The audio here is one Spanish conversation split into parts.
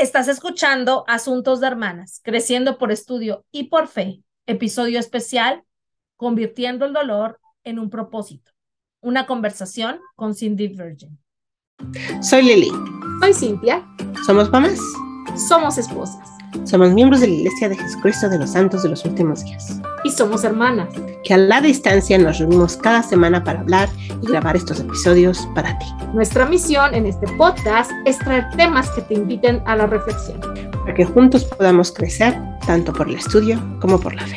Estás escuchando Asuntos de Hermanas, Creciendo por Estudio y por Fe, episodio especial, Convirtiendo el dolor en un propósito. Una conversación con Cindy Virgin. Soy Lili. Soy Cintia. Somos mamás. Somos esposas. Somos miembros de la Iglesia de Jesucristo de los Santos de los Últimos Días. Y somos hermanas. Que a la distancia nos reunimos cada semana para hablar y grabar estos episodios para ti. Nuestra misión en este podcast es traer temas que te inviten a la reflexión. Para que juntos podamos crecer, tanto por el estudio como por la fe.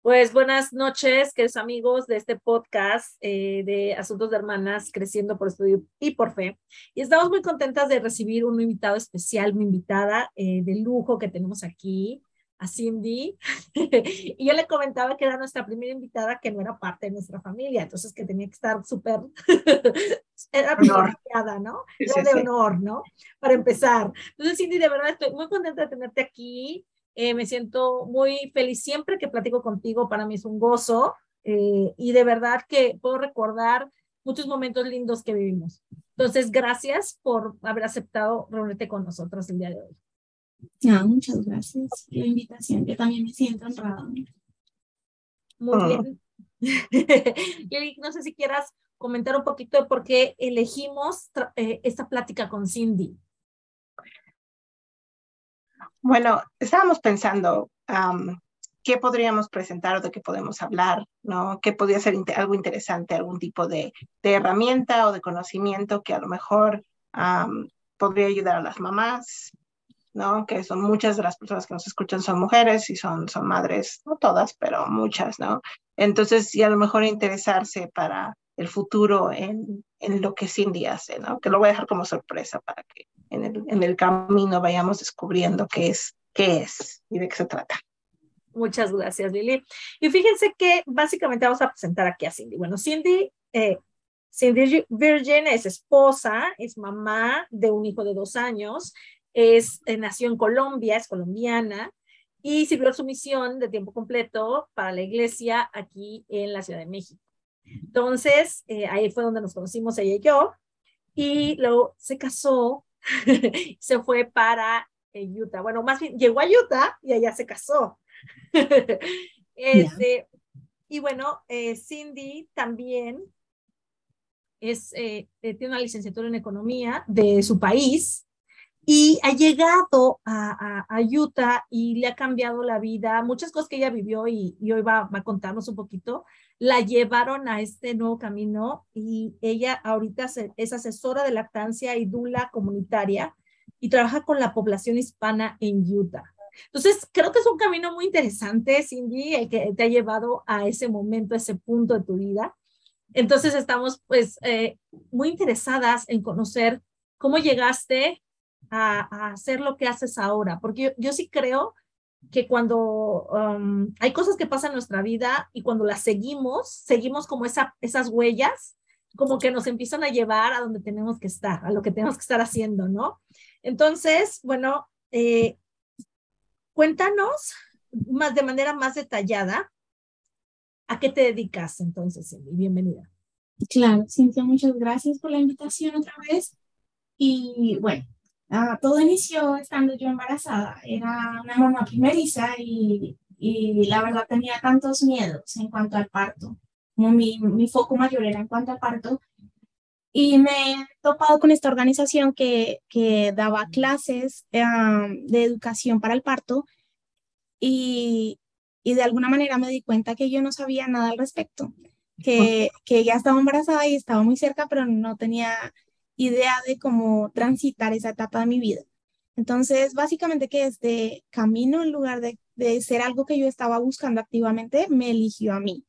Pues buenas noches, queridos amigos de este podcast de Asuntos de Hermanas, Creciendo por Estudio y por Fe. Y estamos muy contentas de recibir un invitado especial, una invitada de lujo que tenemos aquí, a Cindy. Y yo le comentaba que era nuestra primera invitada que no era parte de nuestra familia, entonces que tenía que estar súper, era privilegiada, ¿no? Era de honor, ¿no? Para empezar. Entonces, Cindy, de verdad estoy muy contenta de tenerte aquí. Me siento muy feliz siempre que platico contigo, para mí es un gozo y de verdad que puedo recordar muchos momentos lindos que vivimos. Entonces, gracias por haber aceptado reunirte con nosotros el día de hoy. No, muchas gracias por la invitación. Yo también me siento honrada. Muy bien. Lili, no sé si quieras comentar un poquito de por qué elegimos esta plática con Cindy. Bueno, estábamos pensando qué podríamos presentar o de qué podemos hablar, ¿no? ¿Qué podría ser algo interesante, algún tipo de herramienta o de conocimiento que a lo mejor podría ayudar a las mamás, ¿no? Que son muchas de las personas que nos escuchan son mujeres y son madres, no todas, pero muchas, ¿no? Entonces, y a lo mejor interesarse para el futuro en lo que Cindy hace, ¿no? Que lo voy a dejar como sorpresa para que en el camino vayamos descubriendo qué es y de qué se trata. Muchas gracias, Lili. Y fíjense que básicamente vamos a presentar aquí a Cindy. Bueno, Cindy Virgin es esposa, es mamá de un hijo de 2 años, nació en Colombia, es colombiana y sirvió su misión de tiempo completo para la iglesia aquí en la Ciudad de México. Entonces, ahí fue donde nos conocimos ella y yo, y luego se casó, se fue para Utah. Bueno, más bien llegó a Utah y allá se casó. Y bueno, Cindy también tiene una licenciatura en economía de su país y ha llegado a Utah y le ha cambiado la vida. Muchas cosas que ella vivió y hoy va a contarnos un poquito, la llevaron a este nuevo camino y ella ahorita es asesora de lactancia y dula comunitaria y trabaja con la población hispana en Utah. Entonces, creo que es un camino muy interesante, Cindy, el que te ha llevado a ese momento, a ese punto de tu vida. Entonces, estamos pues muy interesadas en conocer cómo llegaste a hacer lo que haces ahora, porque yo sí creo que cuando hay cosas que pasan en nuestra vida y cuando las seguimos como esas huellas, como que nos empiezan a llevar a donde tenemos que estar, a lo que tenemos que estar haciendo, ¿no? Entonces, bueno, cuéntanos de manera más detallada a qué te dedicas entonces, Cindy. Bienvenida. Claro, Cintia, muchas gracias por la invitación otra vez. Y bueno, todo inició estando yo embarazada. Era una mamá primeriza y la verdad tenía tantos miedos en cuanto al parto. Como mi foco mayor era en cuanto al parto. Y me he topado con esta organización que daba clases de educación para el parto y de alguna manera me di cuenta que yo no sabía nada al respecto, que ella estaba embarazada y estaba muy cerca, pero no tenía idea de cómo transitar esa etapa de mi vida. Entonces, básicamente que este camino, en lugar de ser algo que yo estaba buscando activamente, me eligió a mí.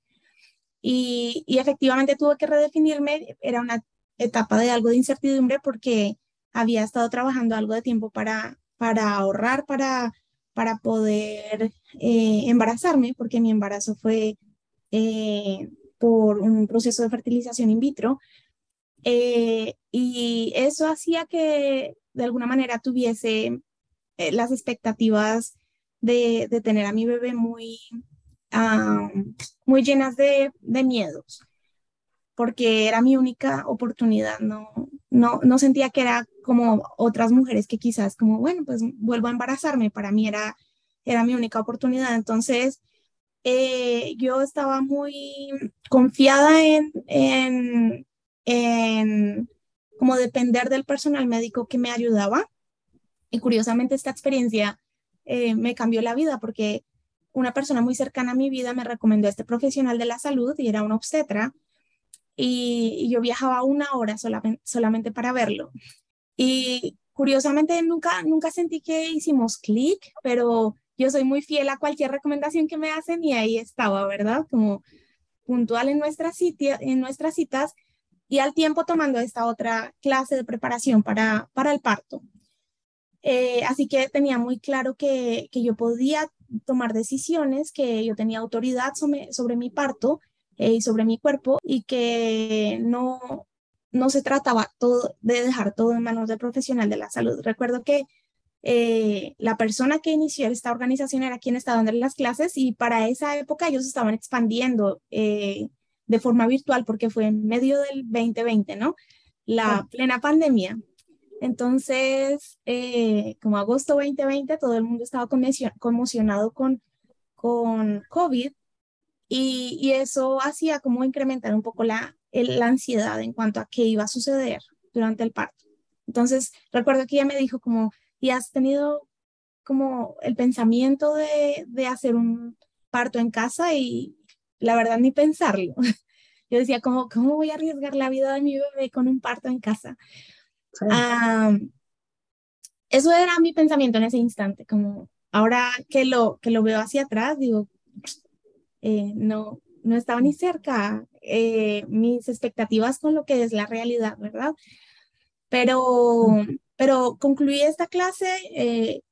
Y efectivamente tuve que redefinirme, era una etapa de algo de incertidumbre porque había estado trabajando algo de tiempo para ahorrar, para poder embarazarme, porque mi embarazo fue por un proceso de fertilización in vitro. Y eso hacía que de alguna manera tuviese las expectativas de tener a mi bebé muy llenas de miedos, porque era mi única oportunidad. No sentía que era como otras mujeres que quizás como, bueno, pues vuelvo a embarazarme. Para mí era mi única oportunidad. Entonces, yo estaba muy confiada en como depender del personal médico que me ayudaba. Y curiosamente esta experiencia me cambió la vida porque una persona muy cercana a mi vida me recomendó a este profesional de la salud y era un obstetra y yo viajaba 1 hora solamente para verlo. Y curiosamente nunca sentí que hicimos clic, pero yo soy muy fiel a cualquier recomendación que me hacen y ahí estaba, ¿verdad? Como puntual en nuestras citas y al tiempo tomando esta otra clase de preparación para el parto. Así que tenía muy claro que yo podía tomar decisiones, que yo tenía autoridad sobre mi parto y sobre mi cuerpo y que no se trataba todo de dejar todo en manos del profesional de la salud. Recuerdo que la persona que inició esta organización era quien estaba dando las clases y para esa época ellos estaban expandiendo de forma virtual porque fue en medio del 2020, ¿no? La plena pandemia. Entonces, como agosto 2020, todo el mundo estaba conmocionado con COVID y eso hacía como incrementar un poco la ansiedad en cuanto a qué iba a suceder durante el parto. Entonces, recuerdo que ella me dijo como, ¿y has tenido como el pensamiento de hacer un parto en casa? Y la verdad, ni pensarlo. Yo decía, ¿cómo voy a arriesgar la vida de mi bebé con un parto en casa? Sí. Eso era mi pensamiento en ese instante, como ahora que lo veo hacia atrás, digo, no estaba ni cerca mis expectativas con lo que es la realidad, ¿verdad? Pero concluí esta clase,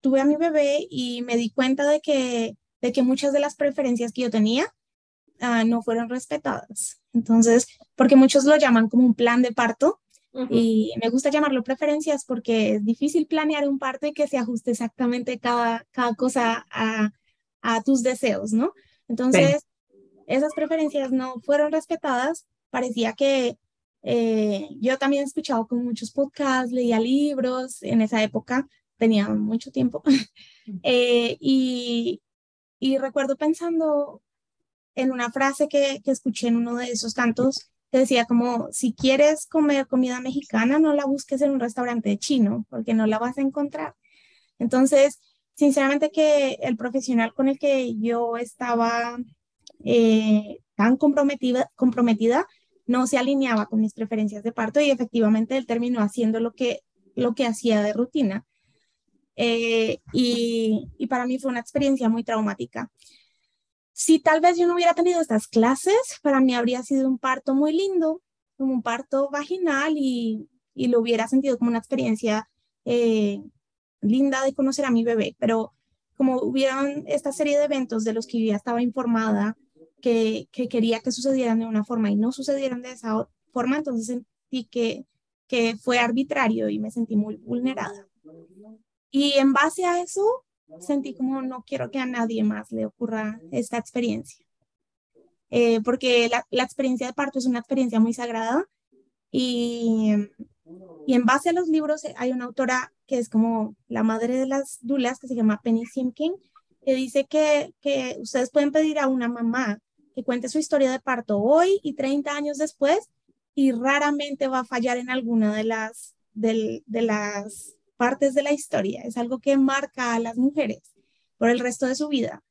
tuve a mi bebé y me di cuenta de que muchas de las preferencias que yo tenía no fueron respetadas. Entonces, porque muchos lo llaman como un plan de parto. Y me gusta llamarlo preferencias porque es difícil planear un parto y que se ajuste exactamente cada cosa a tus deseos, ¿no? Entonces, esas preferencias no fueron respetadas. Parecía que yo también he escuchado con muchos podcasts, leía libros en esa época, tenía mucho tiempo. y, y recuerdo pensando en una frase que escuché en uno de esos tantos que decía como, si quieres comer comida mexicana, no la busques en un restaurante chino, porque no la vas a encontrar. Entonces, sinceramente que el profesional con el que yo estaba tan comprometida no se alineaba con mis preferencias de parto y efectivamente él terminó haciendo lo que hacía de rutina. Y para mí fue una experiencia muy traumática. Si tal vez yo no hubiera tenido estas clases, para mí habría sido un parto muy lindo, como un parto vaginal y lo hubiera sentido como una experiencia eh, linda de conocer a mi bebé, pero como hubieran esta serie de eventos de los que yo ya estaba informada, que quería que sucedieran de una forma y no sucedieron de esa forma, entonces sentí que fue arbitrario y me sentí muy vulnerada. Y en base a eso, sentí como no quiero que a nadie más le ocurra esta experiencia, porque la experiencia de parto es una experiencia muy sagrada y, y en base a los libros hay una autora que es como la madre de las dulas, que se llama Penny Simkin, que dice que ustedes pueden pedir a una mamá que cuente su historia de parto hoy y 30 años después y raramente va a fallar en alguna de las partes de la historia. Es algo que marca a las mujeres por el resto de su vida.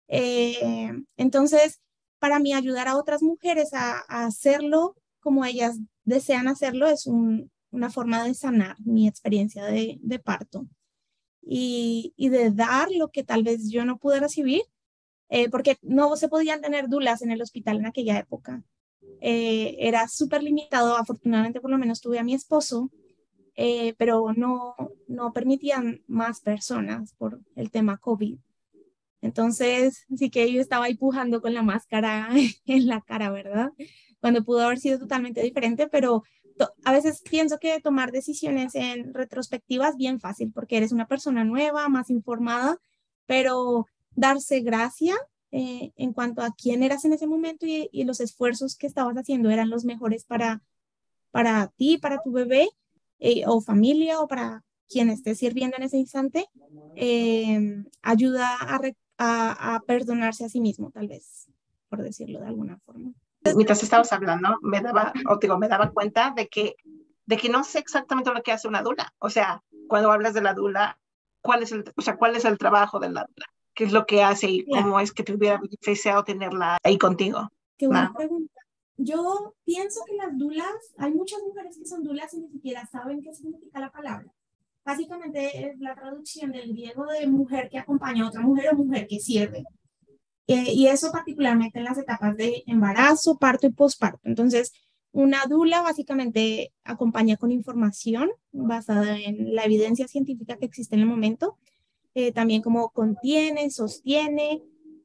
Entonces, para mí, ayudar a otras mujeres a hacerlo como ellas desean hacerlo es una forma de sanar mi experiencia de parto y de dar lo que tal vez yo no pude recibir, porque no se podían tener dulas en el hospital en aquella época. Era súper limitado, afortunadamente por lo menos tuve a mi esposo, pero no permitían más personas por el tema COVID. Entonces, sí que yo estaba ahí pujando con la máscara en la cara, ¿verdad? Cuando pudo haber sido totalmente diferente, pero a veces pienso que tomar decisiones en retrospectiva es bien fácil porque eres una persona nueva, más informada, pero darse gracia en cuanto a quién eras en ese momento y los esfuerzos que estabas haciendo eran los mejores para ti, para tu bebé, o familia o para quien esté sirviendo en ese instante, ayuda a perdonarse a sí mismo, tal vez, por decirlo de alguna forma. Mientras estabas hablando, me daba cuenta de que no sé exactamente lo que hace una dula. O sea, cuando hablas de la dula, ¿cuál es el trabajo de la dula? ¿Qué es lo que hace y cómo es que te hubiera beneficiado tenerla ahí contigo? Qué buena pregunta. Yo pienso que las dulas, hay muchas mujeres que son dulas y ni siquiera saben qué significa la palabra. Básicamente es la traducción del griego de mujer que acompaña a otra mujer o mujer que sirve. Y eso particularmente en las etapas de embarazo, parto y posparto. Entonces, una dula básicamente acompaña con información basada en la evidencia científica que existe en el momento, también como contiene, sostiene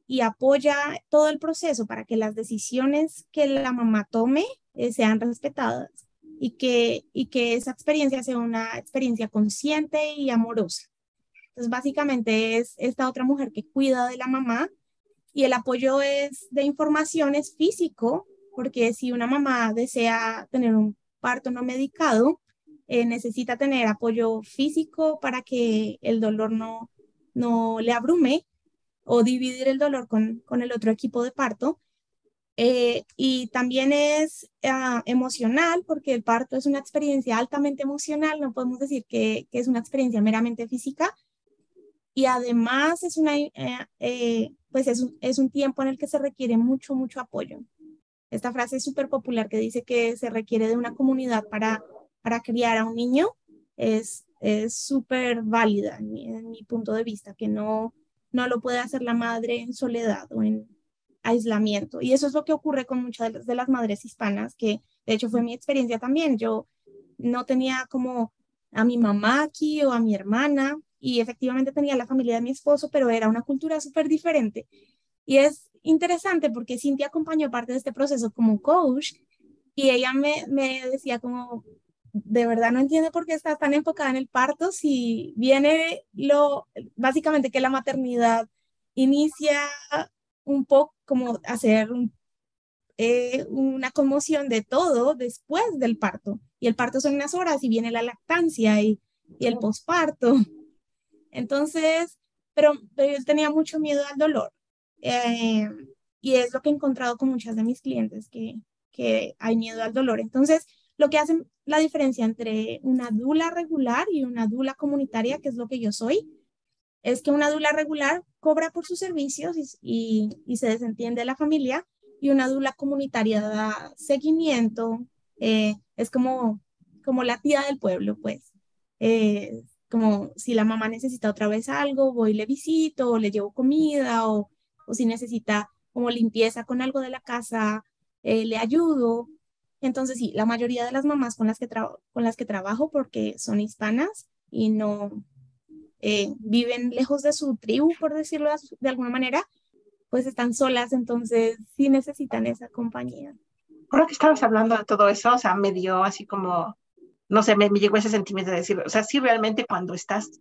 y apoya todo el proceso para que las decisiones que la mamá tome sean respetadas y que esa experiencia sea una experiencia consciente y amorosa. Entonces, básicamente es esta otra mujer que cuida de la mamá y el apoyo es de información, es físico, porque si una mamá desea tener un parto no medicado, necesita tener apoyo físico para que el dolor no le abrume o dividir el dolor con el otro equipo de parto. Y también es emocional, porque el parto es una experiencia altamente emocional, no podemos decir que es una experiencia meramente física. Y además pues es un tiempo en el que se requiere mucho, mucho apoyo. Esta frase es súper popular que dice que se requiere de una comunidad para criar a un niño. Es súper válida en mi punto de vista, que no lo puede hacer la madre en soledad o en aislamiento. Y eso es lo que ocurre con muchas de las madres hispanas, que de hecho fue mi experiencia también. Yo no tenía como a mi mamá aquí o a mi hermana, y efectivamente tenía la familia de mi esposo, pero era una cultura súper diferente. Y es interesante porque Cintia acompañó parte de este proceso como coach y ella me decía como, de verdad no entiende por qué estás tan enfocada en el parto si viene básicamente que la maternidad inicia un poco como hacer una conmoción de todo después del parto. Y el parto son unas horas y viene la lactancia y el posparto. Entonces, pero yo tenía mucho miedo al dolor. Eh, y es lo que he encontrado con muchas de mis clientes, que hay miedo al dolor. Entonces, lo que hace la diferencia entre una dula regular y una dula comunitaria, que es lo que yo soy, es que una dula regular cobra por sus servicios y se desentiende de la familia, y una dula comunitaria da seguimiento, es como la tía del pueblo, pues. Como si la mamá necesita otra vez algo, voy y le visito, o le llevo comida, o si necesita como limpieza con algo de la casa, le ayudo. Entonces, sí, la mayoría de las mamás con las que trabajo, porque son hispanas y no viven lejos de su tribu, por decirlo de alguna manera, pues están solas, entonces sí necesitan esa compañía. Ahora que estabas hablando de todo eso, o sea, me dio así como, no sé, me llegó ese sentimiento de decir, o sea, sí realmente cuando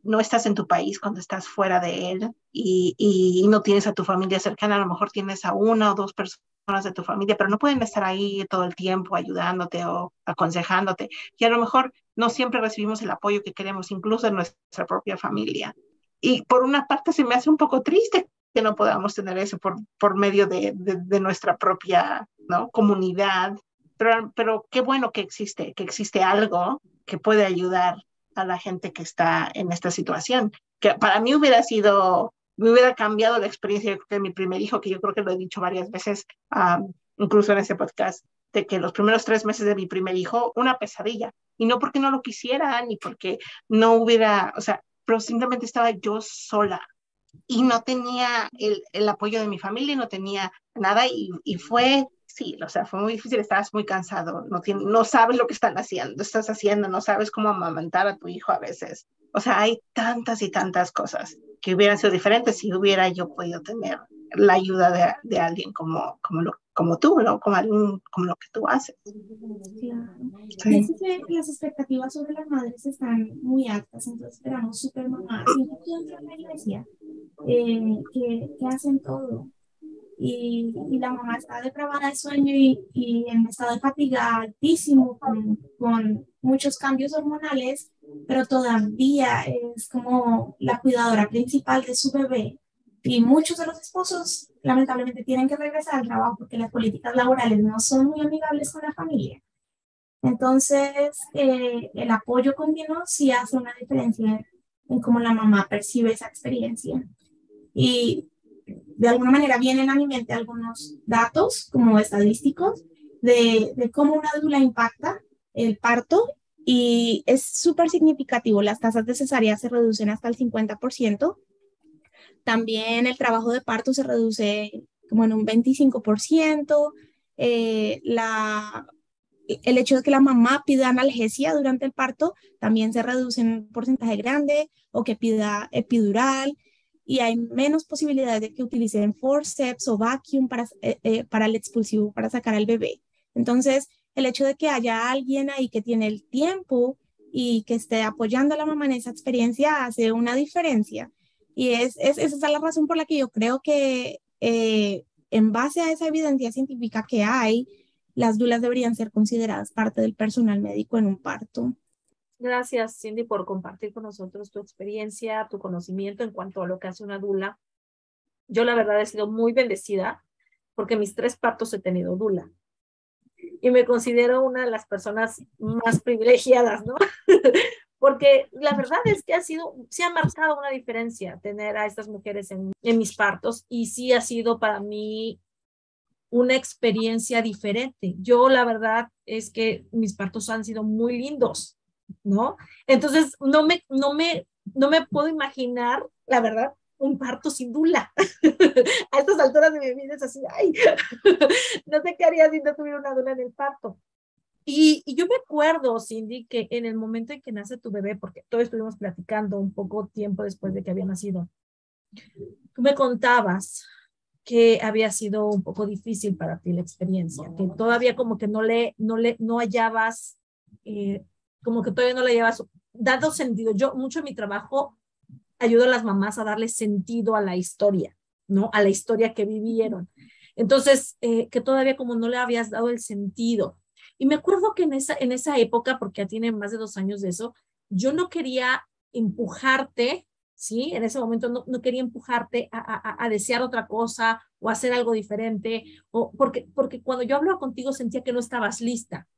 no estás en tu país, cuando estás fuera de él y no tienes a tu familia cercana, a lo mejor tienes a una o dos personas de tu familia, pero no pueden estar ahí todo el tiempo ayudándote o aconsejándote. Y a lo mejor no siempre recibimos el apoyo que queremos, incluso en nuestra propia familia. Y por una parte se me hace un poco triste que no podamos tener eso por medio de nuestra propia, ¿no?, comunidad. Pero qué bueno que existe algo que puede ayudar a la gente que está en esta situación. Que para mí me hubiera cambiado la experiencia de mi primer hijo, que yo creo que lo he dicho varias veces, incluso en ese podcast, de que los primeros 3 meses de mi primer hijo, una pesadilla. Y no porque no lo quisiera, ni porque no hubiera, o sea, pero simplemente estaba yo sola y no tenía el apoyo de mi familia, no tenía nada y fue, sí, o sea, fue muy difícil, estabas muy cansado, no sabes lo que estás haciendo, no sabes cómo amamantar a tu hijo a veces. O sea, hay tantas y tantas cosas que hubieran sido diferentes si hubiera yo podido tener la ayuda de alguien como tú, ¿no? Como lo que tú haces. Claro. Sí. Pienso que las expectativas sobre las madres están muy altas, entonces esperamos super mamás, incluso dentro de la iglesia, que hacen todo. y la mamá está depravada de sueño y en estado de fatiga altísimo con muchos cambios hormonales, pero todavía es como la cuidadora principal de su bebé. Y muchos de los esposos lamentablemente tienen que regresar al trabajo porque las políticas laborales no son muy amigables con la familia. Entonces, el apoyo continuo sí hace una diferencia en cómo la mamá percibe esa experiencia. Y de alguna manera vienen a mi mente algunos datos como estadísticos de cómo una dula impacta el parto y es súper significativo. Las tasas de cesárea se reducen hasta el 50%. También el trabajo de parto se reduce como en un 25%. El hecho de que la mamá pida analgesia durante el parto también se reduce en un porcentaje grande, o que pida epidural, y hay menos posibilidades de que utilicen forceps o vacuum para el expulsivo, para sacar al bebé. Entonces, el hecho de que haya alguien ahí que tiene el tiempo y que esté apoyando a la mamá en esa experiencia hace una diferencia. Y esa es la razón por la que yo creo que en base a esa evidencia científica que hay, las dulas deberían ser consideradas parte del personal médico en un parto. Gracias, Cindy, por compartir con nosotros tu experiencia, tu conocimiento en cuanto a lo que hace una dula. Yo, la verdad, he sido muy bendecida porque mis 3 partos he tenido dula. Y me considero una de las personas más privilegiadas, ¿no? Porque la verdad es que sí ha marcado una diferencia tener a estas mujeres en mis partos, y sí ha sido para mí una experiencia diferente. Yo, la verdad es que mis partos han sido muy lindos, ¿no? Entonces, no me puedo imaginar, la verdad, un parto sin dula. A estas alturas de mi vida es así, ay, no sé qué haría si no tuviera una dula en el parto. Y yo me acuerdo, Cindy, que en el momento en que nace tu bebé, porque todos estuvimos platicando un poco tiempo después de que había nacido, tú me contabas que había sido un poco difícil para ti la experiencia, que todavía como que no hallabas, como que todavía no le llevas dado sentido. Yo mucho en mi trabajo ayudo a las mamás a darle sentido a la historia, ¿no? A la historia que vivieron. Entonces, que todavía como no le habías dado el sentido. Y me acuerdo que en esa época, porque ya tiene más de 2 años de eso, yo no quería empujarte, ¿sí? En ese momento no quería empujarte a desear otra cosa o hacer algo diferente, porque cuando yo hablaba contigo sentía que no estabas lista.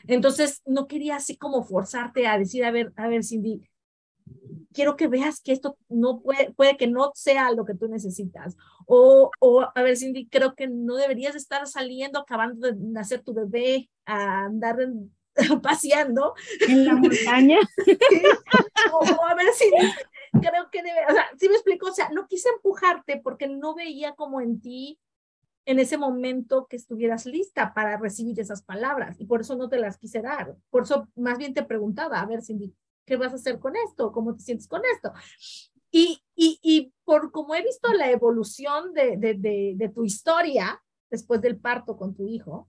Entonces, no quería así como forzarte a decir, a ver, Cindy, quiero que veas que esto no puede que no sea lo que tú necesitas. O a ver, Cindy, creo que no deberías estar saliendo, acabando de nacer tu bebé, a andar paseando. En la montaña. o a ver, Cindy, creo que o sea, ¿sí me explico? O sea, no quise empujarte porque no veía como en ti en ese momento que estuvieras lista para recibir esas palabras, y por eso no te las quise dar. Por eso más bien te preguntaba, a ver, Cindy, ¿qué vas a hacer con esto? ¿Cómo te sientes con esto? Y por como he visto la evolución de tu historia después del parto con tu hijo,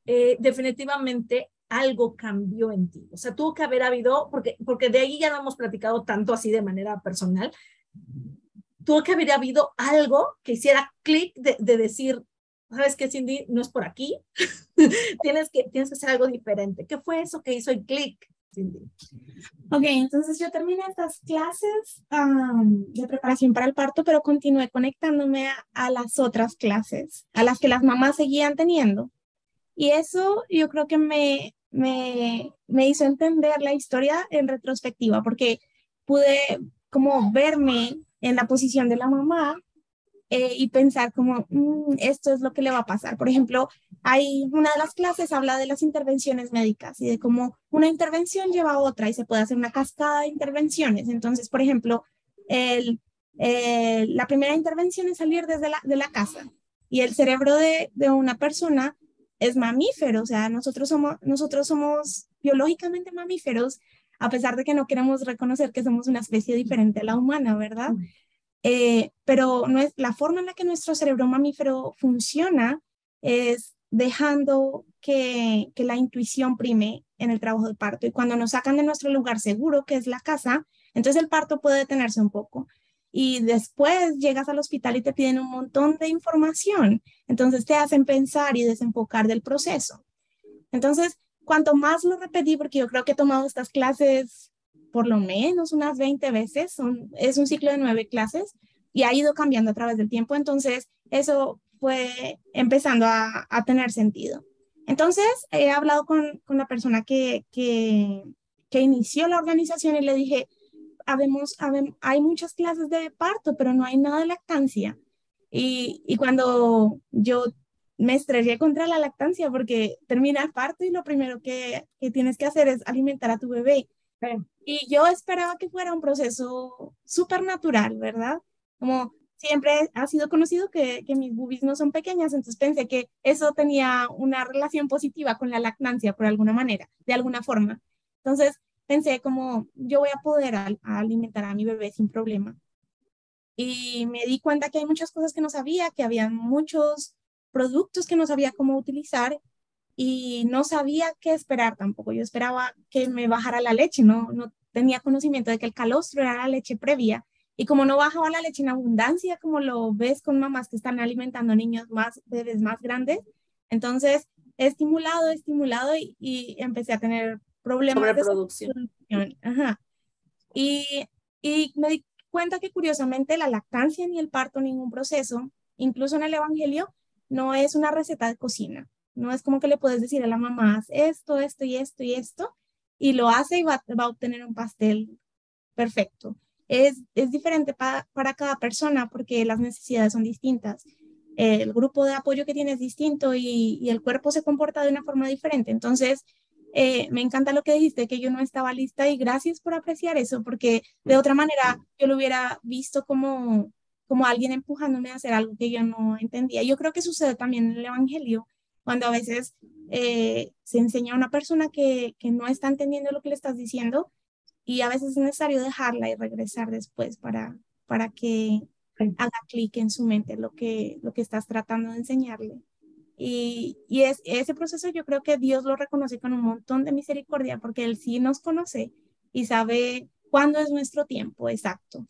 definitivamente algo cambió en ti. O sea, tuvo que haber habido, porque de ahí ya no hemos platicado tanto así de manera personal, tuvo que haber habido algo que hiciera clic de decir, ¿sabes qué, Cindy? No es por aquí. tienes que hacer algo diferente. ¿Qué fue eso que hizo el clic, Cindy? Ok, entonces yo terminé estas clases de preparación para el parto, pero continué conectándome a las otras clases, a las que las mamás seguían teniendo. Y eso yo creo que me hizo entender la historia en retrospectiva, porque pude como verme en la posición de la mamá y pensar como, esto es lo que le va a pasar. Por ejemplo, hay una de las clases habla de las intervenciones médicas y de cómo una intervención lleva a otra y se puede hacer una cascada de intervenciones. Entonces, por ejemplo, la primera intervención es salir de la casa, y el cerebro de una persona es mamífero, o sea, nosotros somos biológicamente mamíferos, a pesar de que no queremos reconocer que somos una especie diferente a la humana, ¿verdad? Pero no es, la forma en la que nuestro cerebro mamífero funciona es dejando que la intuición prime en el trabajo de parto, y cuando nos sacan de nuestro lugar seguro, que es la casa, entonces el parto puede detenerse un poco. y después llegas al hospital y te piden un montón de información. Entonces te hacen pensar y desenfocar del proceso. Entonces, cuanto más lo repetí, porque yo creo que he tomado estas clases por lo menos unas 20 veces, es un ciclo de 9 clases y ha ido cambiando a través del tiempo, entonces eso fue empezando a tener sentido. Entonces, he hablado con la persona que inició la organización y le dije, hay muchas clases de parto, pero no hay nada de lactancia. Y cuando yo me estrellé contra la lactancia porque termina el parto y lo primero que tienes que hacer es alimentar a tu bebé. Sí. Y yo esperaba que fuera un proceso súper natural, ¿verdad? Como siempre ha sido conocido que mis boobies no son pequeñas, entonces pensé que eso tenía una relación positiva con la lactancia por alguna manera, de alguna forma. Entonces pensé como yo voy a poder alimentar a mi bebé sin problema. Y me di cuenta que hay muchas cosas que no sabía, que había muchos productos que no sabía cómo utilizar y no sabía qué esperar tampoco. Yo esperaba que me bajara la leche, no tenía conocimiento de que el calostro era la leche previa. Y como no bajaba la leche en abundancia, como lo ves con mamás que están alimentando niños bebés más grandes, entonces he estimulado y empecé a tener problemas de Sobreproducción. Ajá. Y, y me di cuenta que curiosamente la lactancia ni el parto, ningún proceso, incluso en el Evangelio, no es una receta de cocina. No es como que le puedes decir a la mamá, haz esto, esto y esto y esto, y lo hace y va a obtener un pastel perfecto. Es diferente para cada persona porque las necesidades son distintas. El grupo de apoyo que tiene es distinto y el cuerpo se comporta de una forma diferente. Entonces, me encanta lo que dijiste, que yo no estaba lista y gracias por apreciar eso, porque de otra manera yo lo hubiera visto como alguien empujándome a hacer algo que yo no entendía. Yo creo que sucede también en el Evangelio, cuando a veces se enseña a una persona que no está entendiendo lo que le estás diciendo y a veces es necesario dejarla y regresar después para que haga clic en su mente lo que estás tratando de enseñarle. Ese proceso yo creo que Dios lo reconoce con un montón de misericordia porque Él sí nos conoce y sabe cuándo es nuestro tiempo exacto.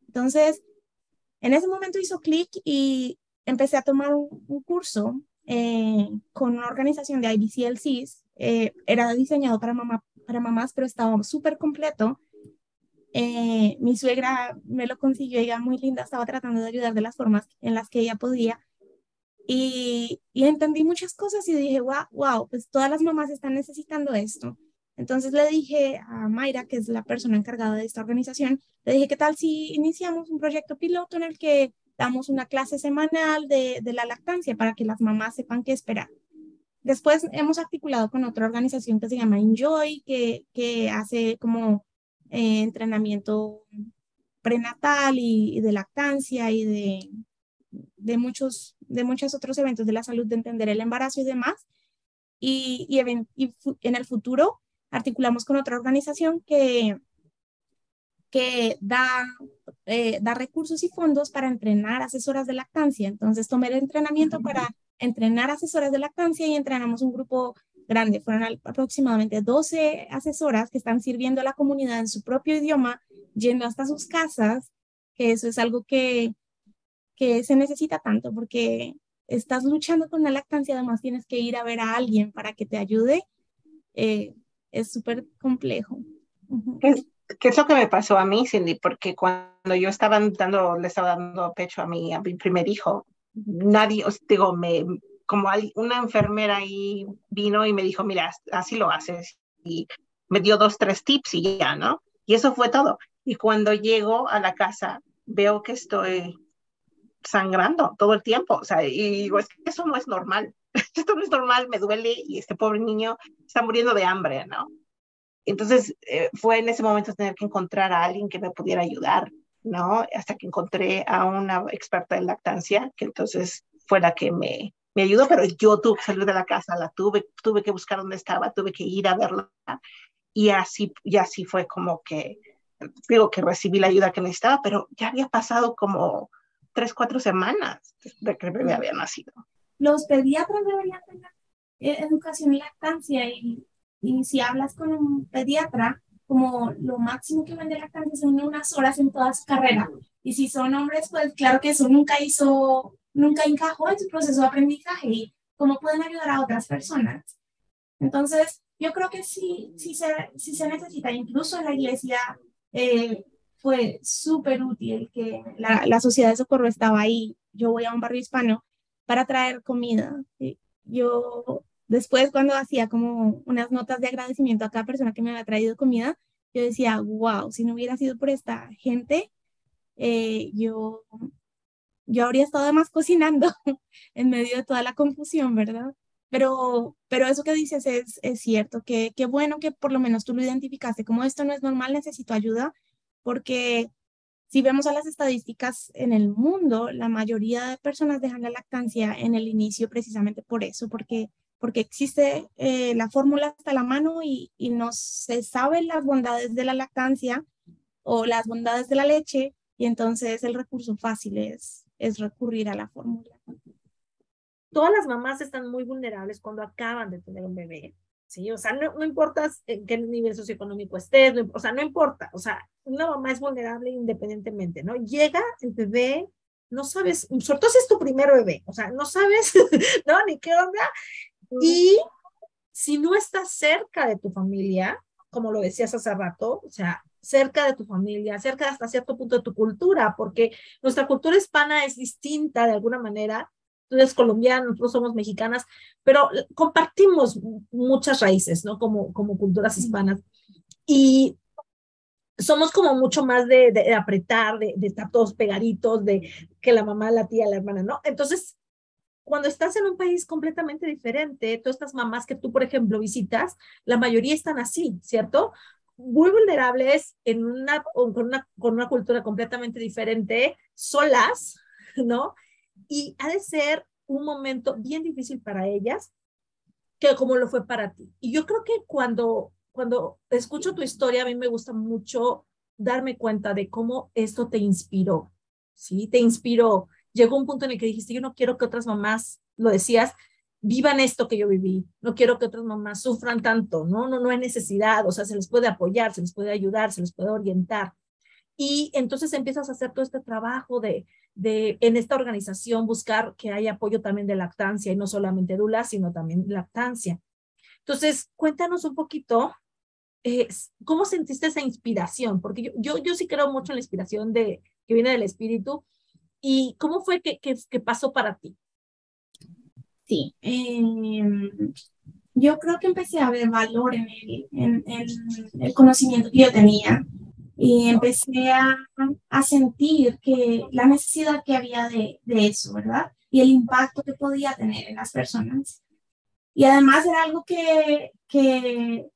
Entonces, en ese momento hizo clic y empecé a tomar un curso con una organización de IBCLCs. Era diseñado para mamás, pero estaba súper completo. Mi suegra me lo consiguió, ella muy linda, estaba tratando de ayudar de las formas en las que ella podía. Y entendí muchas cosas y dije, wow, pues todas las mamás están necesitando esto. Entonces le dije a Mayra, que es la persona encargada de esta organización, le dije, ¿qué tal si iniciamos un proyecto piloto en el que damos una clase semanal de la lactancia para que las mamás sepan qué esperar? Después hemos articulado con otra organización que se llama Enjoy, que hace como entrenamiento prenatal y de lactancia y de muchos otros eventos de la salud, de entender el embarazo y demás. Y en el futuro articulamos con otra organización que da recursos y fondos para entrenar asesoras de lactancia. Entonces tomé el entrenamiento para entrenar asesoras de lactancia y entrenamos un grupo grande. Fueron aproximadamente 12 asesoras que están sirviendo a la comunidad en su propio idioma, yendo hasta sus casas, que eso es algo que se necesita tanto porque estás luchando con la lactancia, además tienes que ir a ver a alguien para que te ayude. Es súper complejo. ¿Qué es lo que me pasó a mí, Cindy? Porque cuando yo le estaba dando pecho a mi primer hijo, nadie, como una enfermera ahí vino y me dijo, mira, así lo haces. Y me dio 2, 3 tips y ya, ¿no? Y eso fue todo. Y cuando llego a la casa, veo que estoy sangrando todo el tiempo. O sea, y digo, es que eso no es normal. Esto no es normal, me duele y este pobre niño está muriendo de hambre, ¿no? Entonces fue en ese momento tener que encontrar a alguien que me pudiera ayudar, ¿no? Hasta que encontré a una experta en lactancia, que entonces fue la que me ayudó, pero yo tuve que salir de la casa, tuve que buscar dónde estaba, tuve que ir a verla, y así fue como que, digo que recibí la ayuda que necesitaba, pero ya había pasado como 3, 4 semanas de que el bebé había nacido. Los pediatras deberían tener educación en lactancia y si hablas con un pediatra como lo máximo que vende lactancia son unas horas en toda su carrera. Y si son hombres, pues claro que eso nunca encajó en su proceso de aprendizaje y cómo pueden ayudar a otras personas. Entonces, yo creo que sí se necesita, incluso en la iglesia fue súper útil que la Sociedad de Socorro estaba ahí. Yo voy a un barrio hispano para traer comida. Yo después cuando hacía como unas notas de agradecimiento a cada persona que me había traído comida, yo decía, wow, si no hubiera sido por esta gente, yo habría estado además cocinando en medio de toda la confusión, ¿verdad? Pero eso que dices es cierto, que bueno que por lo menos tú lo identificaste, como esto no es normal, necesito ayuda, porque si vemos a las estadísticas en el mundo, la mayoría de personas dejan la lactancia en el inicio precisamente por eso, porque existe la fórmula hasta la mano y no se saben las bondades de la lactancia o las bondades de la leche, y entonces el recurso fácil es recurrir a la fórmula. Todas las mamás están muy vulnerables cuando acaban de tener un bebé, ¿sí? O sea, no importa en qué nivel socioeconómico estés, o sea, no importa, o sea, una mamá es vulnerable independientemente, ¿no? Llega el bebé, no sabes, sobre todo si es tu primer bebé, o sea, no sabes, ¿no? Ni qué onda, y si no estás cerca de tu familia, como lo decías hace rato, o sea, cerca de tu familia, cerca hasta cierto punto de tu cultura, porque nuestra cultura hispana es distinta de alguna manera. Tú eres colombiana, nosotros somos mexicanas, pero compartimos muchas raíces, ¿no? Como culturas hispanas. Y somos como mucho más de apretar, de estar todos pegaditos, de que la mamá, la tía, la hermana, ¿no? Entonces, cuando estás en un país completamente diferente, todas estas mamás que tú, por ejemplo, visitas, la mayoría están así, ¿cierto? Muy vulnerables con una cultura completamente diferente, solas, ¿no? Y ha de ser un momento bien difícil para ellas, que como lo fue para ti. Y yo creo que cuando escucho tu historia, a mí me gusta mucho darme cuenta de cómo esto te inspiró, ¿sí? Te inspiró. Llegó un punto en el que dijiste, yo no quiero que otras mamás, lo decías, vivan esto que yo viví. No quiero que otras mamás sufran tanto, ¿no? No hay necesidad, o sea, se les puede apoyar, se les puede ayudar, se les puede orientar. Y entonces empiezas a hacer todo este trabajo en esta organización, buscar que haya apoyo también de lactancia, y no solamente dula, sino también lactancia. Entonces, cuéntanos un poquito, ¿cómo sentiste esa inspiración? Porque yo sí creo mucho en la inspiración que viene del espíritu. ¿Y cómo fue que pasó para ti? Sí, yo creo que empecé a ver valor en el conocimiento que yo tenía y empecé a sentir que la necesidad que había de eso, ¿verdad? Y el impacto que podía tener en las personas. Y además era algo que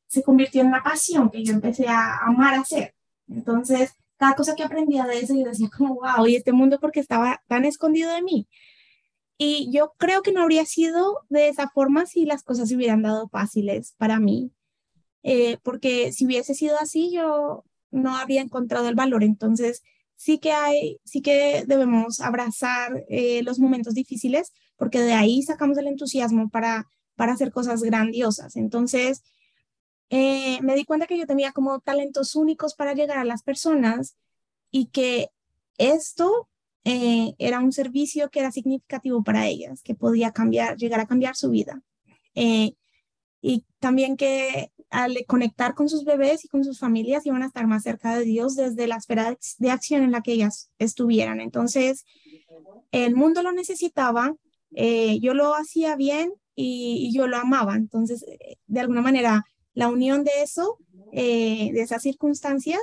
se convirtió en una pasión que yo empecé a amar hacer. Entonces, cada cosa que aprendía de eso, yo decía como, wow, y este mundo porque estaba tan escondido de mí. Y yo creo que no habría sido de esa forma si las cosas se hubieran dado fáciles para mí, porque si hubiese sido así, yo no habría encontrado el valor. Entonces, sí que debemos abrazar los momentos difíciles, porque de ahí sacamos el entusiasmo para hacer cosas grandiosas. Entonces, me di cuenta que yo tenía como talentos únicos para llegar a las personas y que esto era un servicio que era significativo para ellas, que podía llegar a cambiar su vida. Y también que al conectar con sus bebés y con sus familias iban a estar más cerca de Dios desde la esfera de acción en la que ellas estuvieran. Entonces, el mundo lo necesitaba, yo lo hacía bien y yo lo amaba. Entonces, de alguna manera, la unión de eso, de esas circunstancias,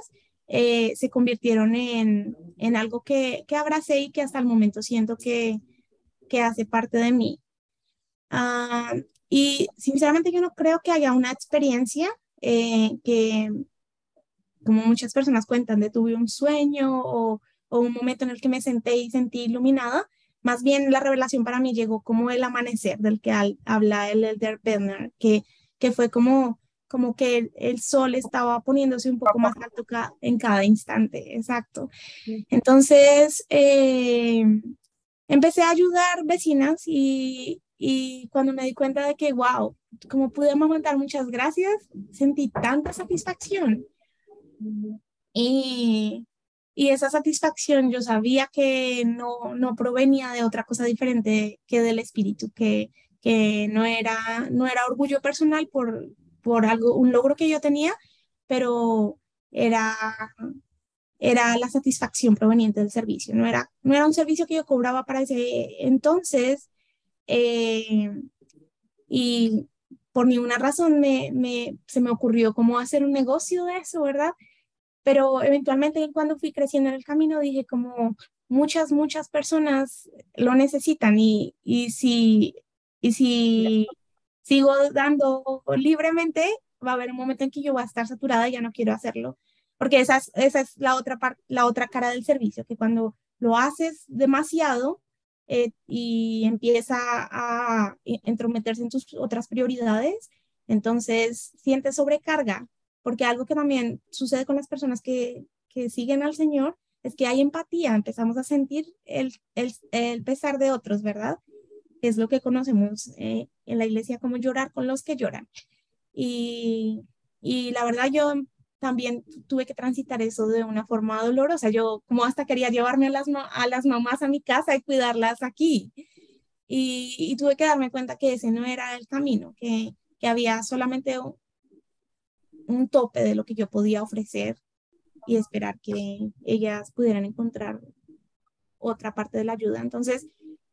se convirtieron en algo que abracé y que hasta el momento siento que hace parte de mí. Y sinceramente yo no creo que haya una experiencia que, como muchas personas cuentan, de tuve un sueño o un momento en el que me senté y sentí iluminada. Más bien la revelación para mí llegó como el amanecer del que habla el Elder Bednar, que fue como que el sol estaba poniéndose un poco más alto en cada instante, exacto. Entonces, empecé a ayudar vecinas y cuando me di cuenta de que, wow, como pude amamantar, muchas gracias, sentí tanta satisfacción, Y, y esa satisfacción yo sabía que no provenía de otra cosa diferente que del espíritu, que no era orgullo personal por algo, un logro que yo tenía, pero era, era la satisfacción proveniente del servicio. No era un servicio que yo cobraba para ese entonces, eh, y por ninguna razón se me ocurrió cómo hacer un negocio de eso, ¿verdad? Pero eventualmente cuando fui creciendo en el camino dije como muchas personas lo necesitan y si sigo dando libremente, va a haber un momento en que yo voy a estar saturada y ya no quiero hacerlo, porque esa es la otra la otra cara del servicio, que cuando lo haces demasiado y empieza a entrometerse en tus otras prioridades, entonces sientes sobrecarga, porque algo que también sucede con las personas que siguen al Señor es que hay empatía, empezamos a sentir el pesar de otros, ¿verdad? Es lo que conocemos en la iglesia como llorar con los que lloran. Y, y la verdad yo también tuve que transitar eso de una forma dolorosa. Yo como hasta quería llevarme a a las mamás a mi casa y cuidarlas aquí. Y tuve que darme cuenta que ese no era el camino, que había solamente un tope de lo que yo podía ofrecer y esperar que ellas pudieran encontrar otra parte de la ayuda. Entonces,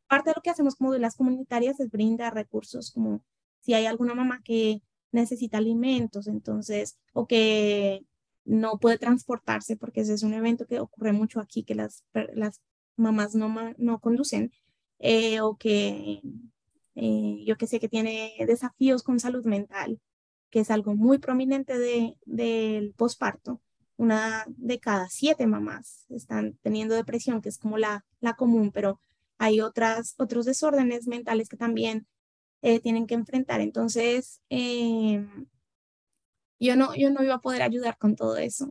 parte de lo que hacemos como de las comunitarias es brindar recursos, como si hay alguna mamá que necesita alimentos, entonces, o que no puede transportarse, porque ese es un evento que ocurre mucho aquí, que las mamás no conducen, o que yo que sé que tiene desafíos con salud mental, que es algo muy prominente del posparto. Una de cada 7 mamás están teniendo depresión, que es como la común, pero hay otros desórdenes mentales que también tienen que enfrentar. Entonces, yo no iba a poder ayudar con todo eso.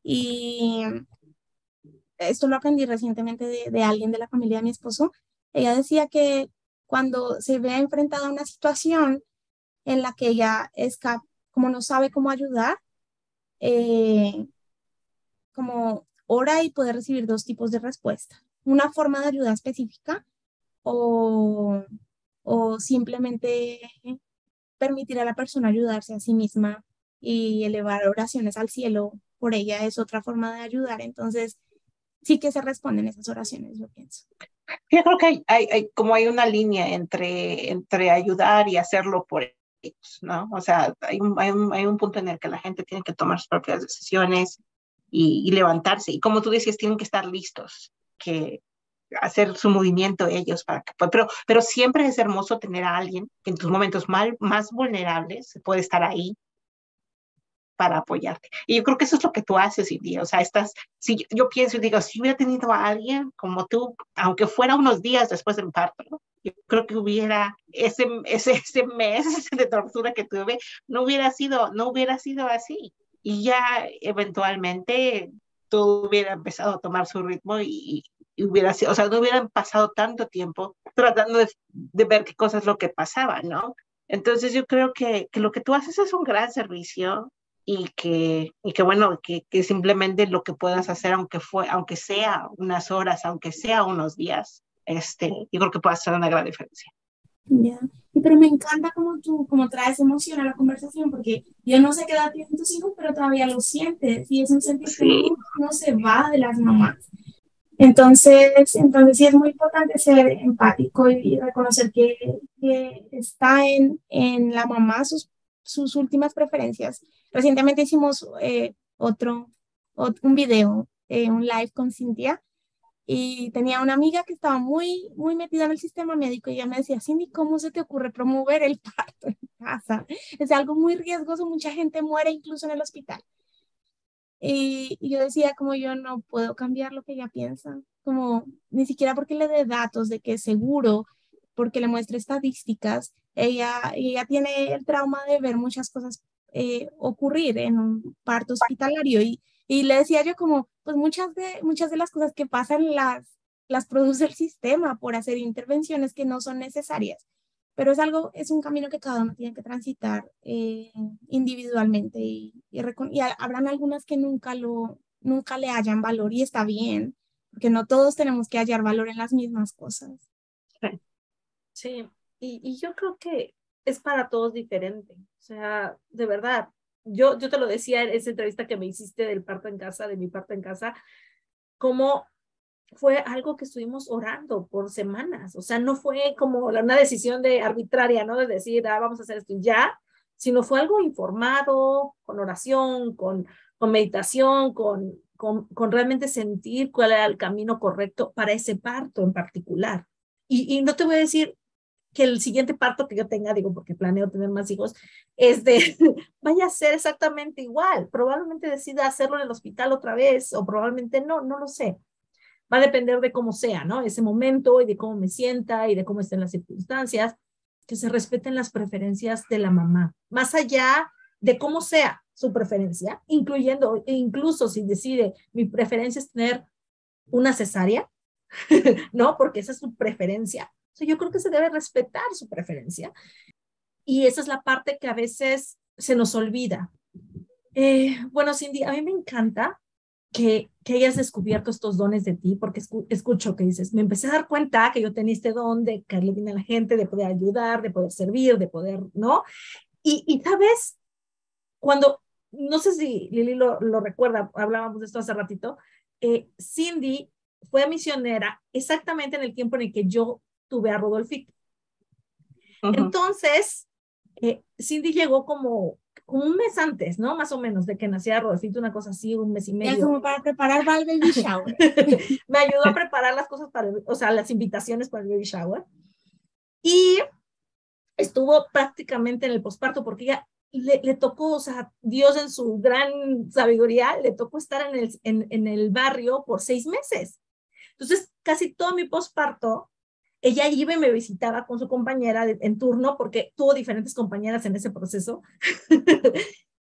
Y esto lo aprendí recientemente de alguien de la familia de mi esposo. Ella decía que cuando se ve enfrentada a una situación en la que ella como no sabe cómo ayudar, eh, como ora y puede recibir 2 tipos de respuesta. Una forma de ayuda específica o, o simplemente permitir a la persona ayudarse a sí misma y elevar oraciones al cielo por ella es otra forma de ayudar. Entonces, sí que se responden esas oraciones, yo pienso. Yo creo que como hay una línea entre ayudar y hacerlo por ellos, ¿no? O sea, hay un punto en el que la gente tiene que tomar sus propias decisiones y levantarse. Y como tú decías, tienen que estar listos, que hacer su movimiento ellos para que pero siempre es hermoso tener a alguien que en tus momentos más vulnerables puede estar ahí para apoyarte. Y yo creo que eso es lo que tú haces, Cindy. O sea, si yo pienso y digo, si hubiera tenido a alguien como tú, aunque fuera unos días después del parto, ¿no? Yo creo que hubiera ese mes de tortura que tuve, no hubiera sido así. Y ya eventualmente todo hubiera empezado a tomar su ritmo y hubiera sido, o sea, no hubieran pasado tanto tiempo tratando de ver qué cosas es lo que pasaba, ¿no? Entonces yo creo que lo que tú haces es un gran servicio y que bueno, que simplemente lo que puedas hacer, aunque sea unas horas, aunque sea unos días, yo creo que puede hacer una gran diferencia. Ya. Pero me encanta como traes emoción a la conversación, porque yo no sé qué edad tienen tus hijos, pero todavía lo sientes y es un sentir que Sí, no se va de las mamás. Entonces sí es muy importante ser empático y reconocer que está en la mamá sus últimas preferencias. Recientemente hicimos un video, un live con Cintia, y tenía una amiga que estaba muy metida en el sistema médico y ella me decía, Cindy, ¿cómo se te ocurre promover el parto en casa? Es algo muy riesgoso, mucha gente muere incluso en el hospital. Y yo decía, como yo no puedo cambiar lo que ella piensa, como ni siquiera porque le dé datos de que es seguro, porque le muestre estadísticas, ella tiene el trauma de ver muchas cosas ocurrir en un parto hospitalario y le decía yo como, pues muchas de las cosas que pasan las produce el sistema por hacer intervenciones que no son necesarias. pero es un camino que cada uno tiene que transitar individualmente y habrán algunas que nunca le hallan valor y está bien, porque no todos tenemos que hallar valor en las mismas cosas. Sí, y yo creo que es para todos diferente. O sea, de verdad, yo te lo decía en esa entrevista que me hiciste del parto en casa, de mi parto en casa, como fue algo que estuvimos orando por semanas. O sea, no fue como una decisión arbitraria, ¿no? De decir, vamos a hacer esto y ya, sino fue algo informado, con oración, con meditación, con realmente sentir cuál era el camino correcto para ese parto en particular. Y no te voy a decir que el siguiente parto que yo tenga, digo, porque planeo tener más hijos, vaya a ser exactamente igual. Probablemente decida hacerlo en el hospital otra vez, o probablemente no lo sé. Va a depender de cómo sea, ¿no? Ese momento y de cómo me sienta y de cómo estén las circunstancias, que se respeten las preferencias de la mamá, más allá de cómo sea su preferencia, incluso si decide, mi preferencia es tener una cesárea, ¿no? Porque esa es su preferencia. O sea, yo creo que se debe respetar su preferencia. Y esa es la parte que a veces se nos olvida. Bueno, Cindy, a mí me encanta que hayas descubierto estos dones de ti, porque escucho que dices, me empecé a dar cuenta que yo tenía este don de caerle bien a la gente, de poder ayudar, de poder servir, de poder, ¿no? Y sabes, no sé si Lili lo recuerda, hablábamos de esto hace ratito, Cindy fue misionera exactamente en el tiempo en el que yo tuve a Rodolfito. Entonces, Cindy llegó como un mes antes, ¿no? Más o menos, de que naciera Rodolfito, una cosa así, un mes y medio. Ya como para preparar para el baby shower. Me ayudó a preparar las cosas o sea, las invitaciones para el baby shower. Y estuvo prácticamente en el posparto, porque ella le tocó, o sea, Dios en su gran sabiduría, le tocó estar en el barrio por 6 meses. Entonces, casi todo mi posparto, ella iba y me visitaba con su compañera en turno, porque tuvo diferentes compañeras en ese proceso.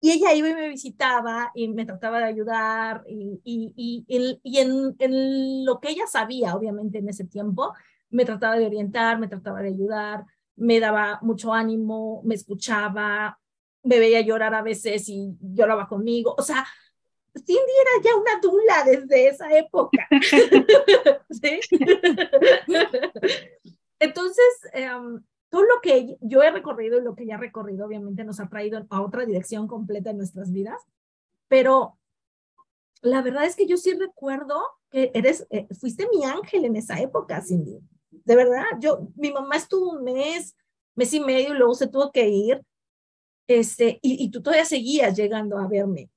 Y ella iba y me visitaba y me trataba de ayudar y en lo que ella sabía, obviamente en ese tiempo, me trataba de orientar, me trataba de ayudar, me daba mucho ánimo, me escuchaba, me veía llorar a veces y lloraba conmigo. O sea, Cindy era ya una dula desde esa época. ¿Sí? Entonces, todo lo que yo he recorrido y lo que ella ha recorrido, obviamente nos ha traído a otra dirección completa en nuestras vidas, pero la verdad es que yo sí recuerdo que fuiste mi ángel en esa época, Cindy. De verdad, mi mamá estuvo un mes y medio y luego se tuvo que ir, y tú todavía seguías llegando a verme.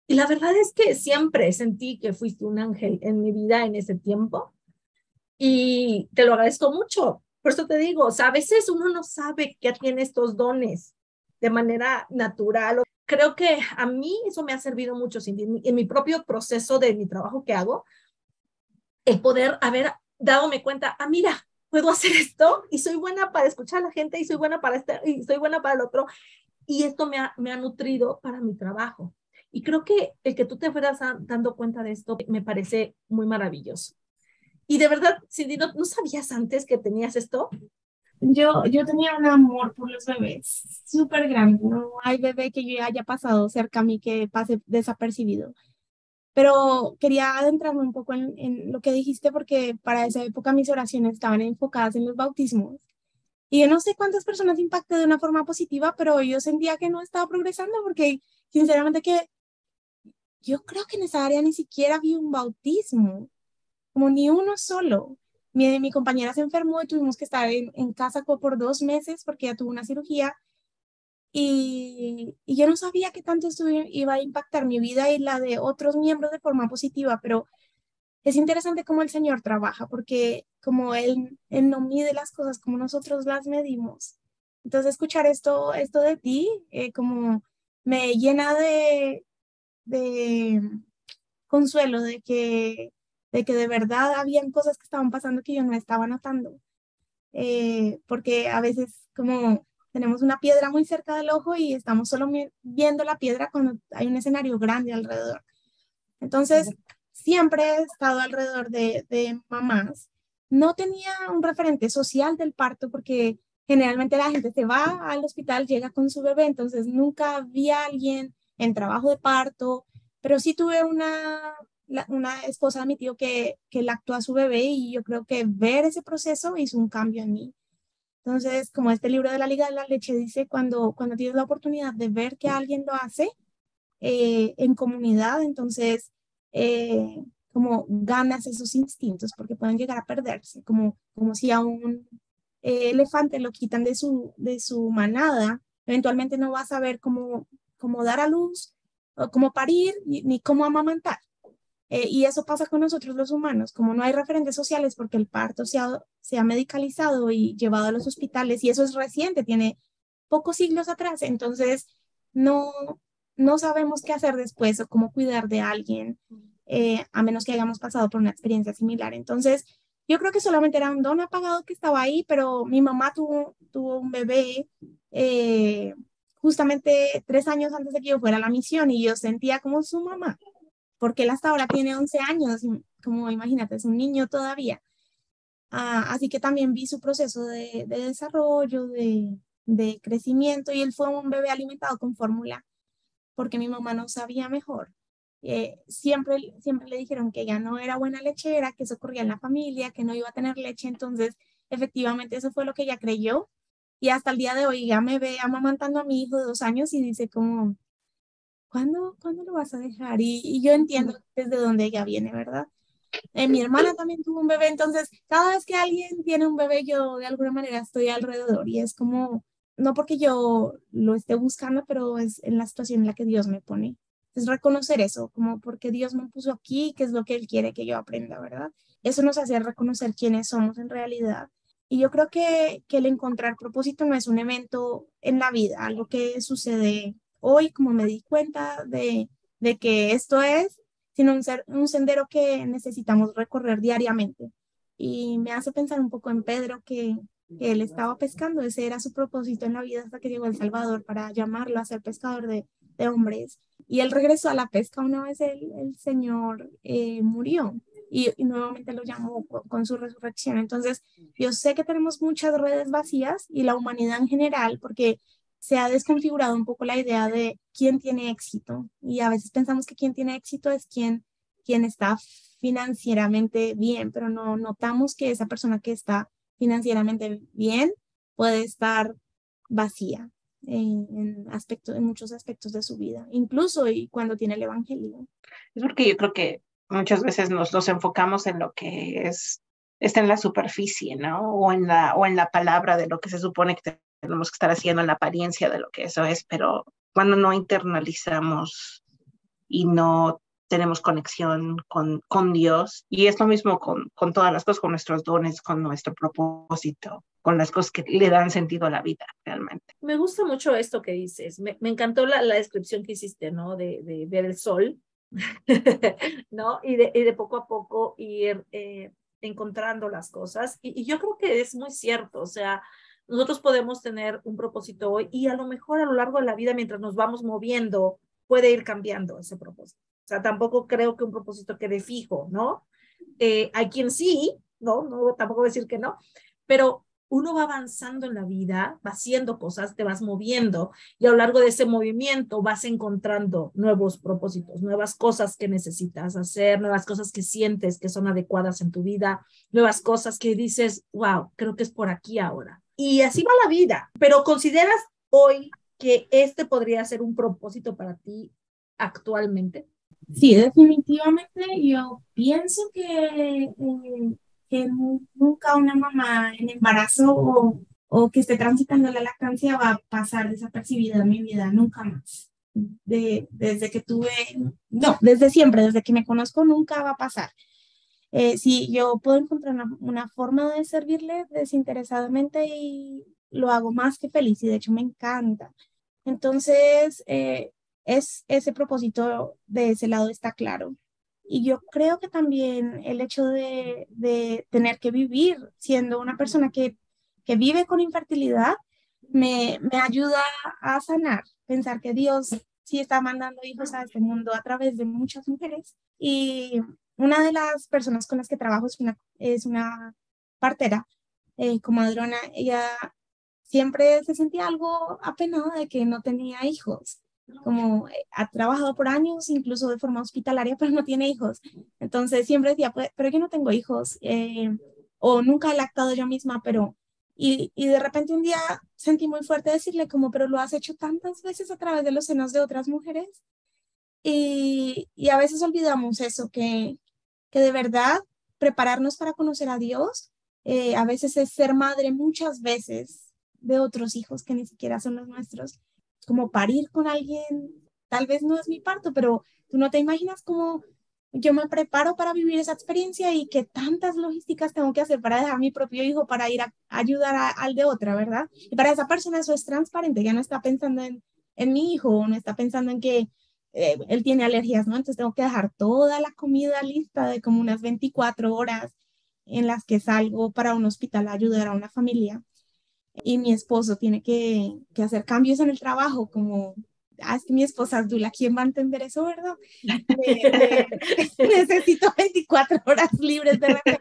Y la verdad es que siempre sentí que fuiste un ángel en mi vida en ese tiempo y te lo agradezco mucho. Por eso te digo, o sea, a veces uno no sabe que tiene estos dones de manera natural. Creo que a mí eso me ha servido mucho en mi propio proceso de mi trabajo que hago, el poder haber dado cuenta, mira, puedo hacer esto y soy buena para escuchar a la gente y soy buena para y soy buena para el otro. Y esto me ha nutrido para mi trabajo. Y creo que el que tú te fueras dando cuenta de esto me parece muy maravilloso. Y de verdad, Cindy, ¿no sabías antes que tenías esto? Yo tenía un amor por los bebés súper grande. No hay bebé que yo haya pasado cerca a mí que pase desapercibido. Pero quería adentrarme un poco en lo que dijiste porque para esa época mis oraciones estaban enfocadas en los bautismos. Y yo no sé cuántas personas impacté de una forma positiva, pero yo sentía que no estaba progresando porque sinceramente que yo creo que en esa área ni siquiera había un bautismo, como ni uno solo. Mi compañera se enfermó y tuvimos que estar en casa por 2 meses porque ella tuvo una cirugía y yo no sabía que tanto esto iba a impactar mi vida y la de otros miembros de forma positiva, pero es interesante cómo el Señor trabaja porque como Él no mide las cosas como nosotros las medimos. Entonces escuchar esto de ti como me llena de consuelo de que de verdad habían cosas que estaban pasando que yo no estaba notando. Porque a veces como tenemos una piedra muy cerca del ojo y estamos solo viendo la piedra cuando hay un escenario grande alrededor. Entonces, siempre he estado alrededor de mamás. No tenía un referente social del parto porque generalmente la gente se va al hospital, llega con su bebé, entonces nunca vi a alguien en trabajo de parto, pero sí tuve una esposa de mi tío que lactó a su bebé y yo creo que ver ese proceso hizo un cambio en mí. Entonces, como este libro de la Liga de la Leche dice, cuando tienes la oportunidad de ver que alguien lo hace en comunidad, entonces como ganas esos instintos porque pueden llegar a perderse, como si a un elefante lo quitan de su manada, eventualmente no va a saber cómo dar a luz, o cómo parir, ni cómo amamantar. Y eso pasa con nosotros los humanos, como no hay referentes sociales porque el parto se ha medicalizado y llevado a los hospitales, y eso es reciente, tiene pocos siglos atrás, entonces no, no sabemos qué hacer después o cómo cuidar de alguien, a menos que hayamos pasado por una experiencia similar. Entonces, yo creo que solamente era un don apagado que estaba ahí, pero mi mamá tuvo un bebé justamente 3 años antes de que yo fuera a la misión y yo sentía como su mamá porque él hasta ahora tiene 11 años, como imagínate, es un niño todavía. Así que también vi su proceso de desarrollo, de crecimiento, y él fue un bebé alimentado con fórmula, porque mi mamá no sabía mejor. Siempre le dijeron que ella no era buena lechera, que eso ocurría en la familia, que no iba a tener leche, entonces efectivamente eso fue lo que ella creyó, y hasta el día de hoy ya me ve amamantando a mi hijo de 2 años y dice como, ¿cuándo lo vas a dejar? Y yo entiendo desde dónde ella viene, ¿verdad? Mi hermana también tuvo un bebé, entonces cada vez que alguien tiene un bebé, yo de alguna manera estoy alrededor y es como, no porque yo lo esté buscando, pero es en la situación en la que Dios me pone. Es reconocer eso, como porque Dios me puso aquí, qué es lo que Él quiere que yo aprenda, ¿verdad? Eso nos hace reconocer quiénes somos en realidad. Y yo creo que el encontrar propósito no es un evento en la vida, algo que sucede hoy, como me di cuenta de que esto es, sino un sendero que necesitamos recorrer diariamente. Y me hace pensar un poco en Pedro, que él estaba pescando, ese era su propósito en la vida hasta que llegó El Salvador para llamarlo a ser pescador de hombres. Y él regresó a la pesca una vez el Señor murió y nuevamente lo llamó con su resurrección. Entonces, yo sé que tenemos muchas redes vacías y la humanidad en general, porque se ha desconfigurado un poco la idea de quién tiene éxito y a veces pensamos que quien tiene éxito es quien está financieramente bien, pero no notamos que esa persona que está financieramente bien puede estar vacía en muchos aspectos de su vida, incluso y cuando tiene el evangelio. Es porque yo creo que muchas veces nos enfocamos en lo que está en la superficie, ¿no? O en la palabra de lo que se supone que tenemos que estar haciendo, en la apariencia de lo que eso es, pero cuando no internalizamos y no tenemos conexión con Dios, y es lo mismo con todas las cosas, con nuestros dones, con nuestro propósito, con las cosas que le dan sentido a la vida realmente. Me gusta mucho esto que dices, me encantó la descripción que hiciste, ¿no? De ver el sol, ¿no? Y de poco a poco ir encontrando las cosas. Y yo creo que es muy cierto, o sea, nosotros podemos tener un propósito hoy y a lo mejor a lo largo de la vida, mientras nos vamos moviendo, puede ir cambiando ese propósito. O sea, tampoco creo que un propósito quede fijo, ¿no? Hay quien sí, ¿no? Tampoco voy a decir que no, pero uno va avanzando en la vida, va haciendo cosas, te vas moviendo y a lo largo de ese movimiento vas encontrando nuevos propósitos, nuevas cosas que necesitas hacer, nuevas cosas que sientes que son adecuadas en tu vida, nuevas cosas que dices, wow, creo que es por aquí ahora. Y así va la vida, pero ¿consideras hoy que este podría ser un propósito para ti actualmente? Sí, definitivamente yo pienso que nunca una mamá en embarazo o que esté transitando la lactancia va a pasar desapercibida en mi vida, nunca más. Desde que no, desde siempre, desde que me conozco, nunca va a pasar. Si yo puedo encontrar una forma de servirle desinteresadamente y lo hago más que feliz y de hecho me encanta. Entonces, ese propósito de ese lado está claro. Y yo creo que también el hecho de tener que vivir siendo una persona que vive con infertilidad me ayuda a sanar, pensar que Dios sí está mandando hijos a este mundo a través de muchas mujeres. Y una de las personas con las que trabajo es una partera, comadrona. Ella siempre se sentía algo apenada de que no tenía hijos. Como ha trabajado por años, incluso de forma hospitalaria, pero no tiene hijos. Entonces siempre decía, pues, pero yo no tengo hijos, o nunca he lactado yo misma, pero... Y de repente un día sentí muy fuerte decirle como, pero lo has hecho tantas veces a través de los senos de otras mujeres. Y a veces olvidamos eso, que de verdad prepararnos para conocer a Dios, a veces es ser madre muchas veces de otros hijos que ni siquiera son los nuestros, como parir con alguien, tal vez no es mi parto, pero tú no te imaginas cómo yo me preparo para vivir esa experiencia y que tantas logísticas tengo que hacer para dejar a mi propio hijo para ir a ayudar al de otra, ¿verdad? Y para esa persona eso es transparente, ya no está pensando en mi hijo, no está pensando en que él tiene alergias, ¿no? Entonces tengo que dejar toda la comida lista de como unas 24 horas en las que salgo para un hospital a ayudar a una familia. Y mi esposo tiene que hacer cambios en el trabajo, como, es que mi esposa es Dula, ¿quién va a entender eso, verdad? Necesito 24 horas libres de repente.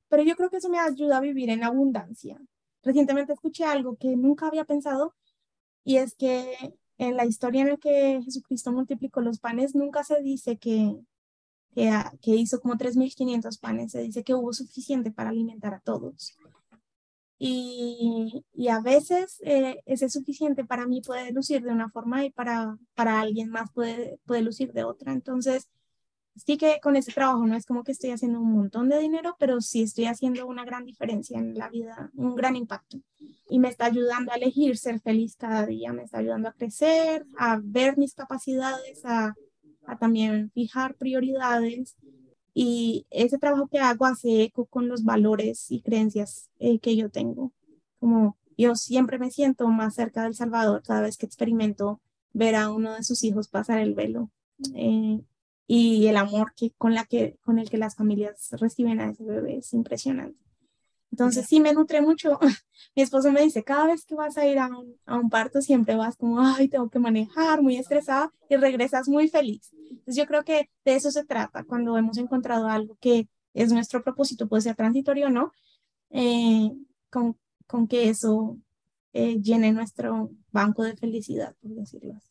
Pero yo creo que eso me ayuda a vivir en abundancia. Recientemente escuché algo que nunca había pensado, y es que en la historia en la que Jesucristo multiplicó los panes, nunca se dice que hizo como 3.500 panes, se dice que hubo suficiente para alimentar a todos. Y a veces ese suficiente para mí puede lucir de una forma y para alguien más puede lucir de otra. Entonces, sí que con ese trabajo no es como que estoy haciendo un montón de dinero, pero sí estoy haciendo una gran diferencia en la vida, un gran impacto. Y me está ayudando a elegir ser feliz cada día, me está ayudando a crecer, a ver mis capacidades, a también fijar prioridades. Y ese trabajo que hago hace eco con los valores y creencias que yo tengo. Como yo siempre me siento más cerca del Salvador cada vez que experimento ver a uno de sus hijos pasar el velo. Y el amor con el que las familias reciben a ese bebé es impresionante. Entonces sí me nutre mucho. Mi esposo me dice, cada vez que vas a ir a un parto, siempre vas como, ay, tengo que manejar, muy estresada, y regresas muy feliz. Entonces yo creo que de eso se trata cuando hemos encontrado algo que es nuestro propósito, puede ser transitorio o no, eh, con, con que eso llene nuestro banco de felicidad, por decirlo así.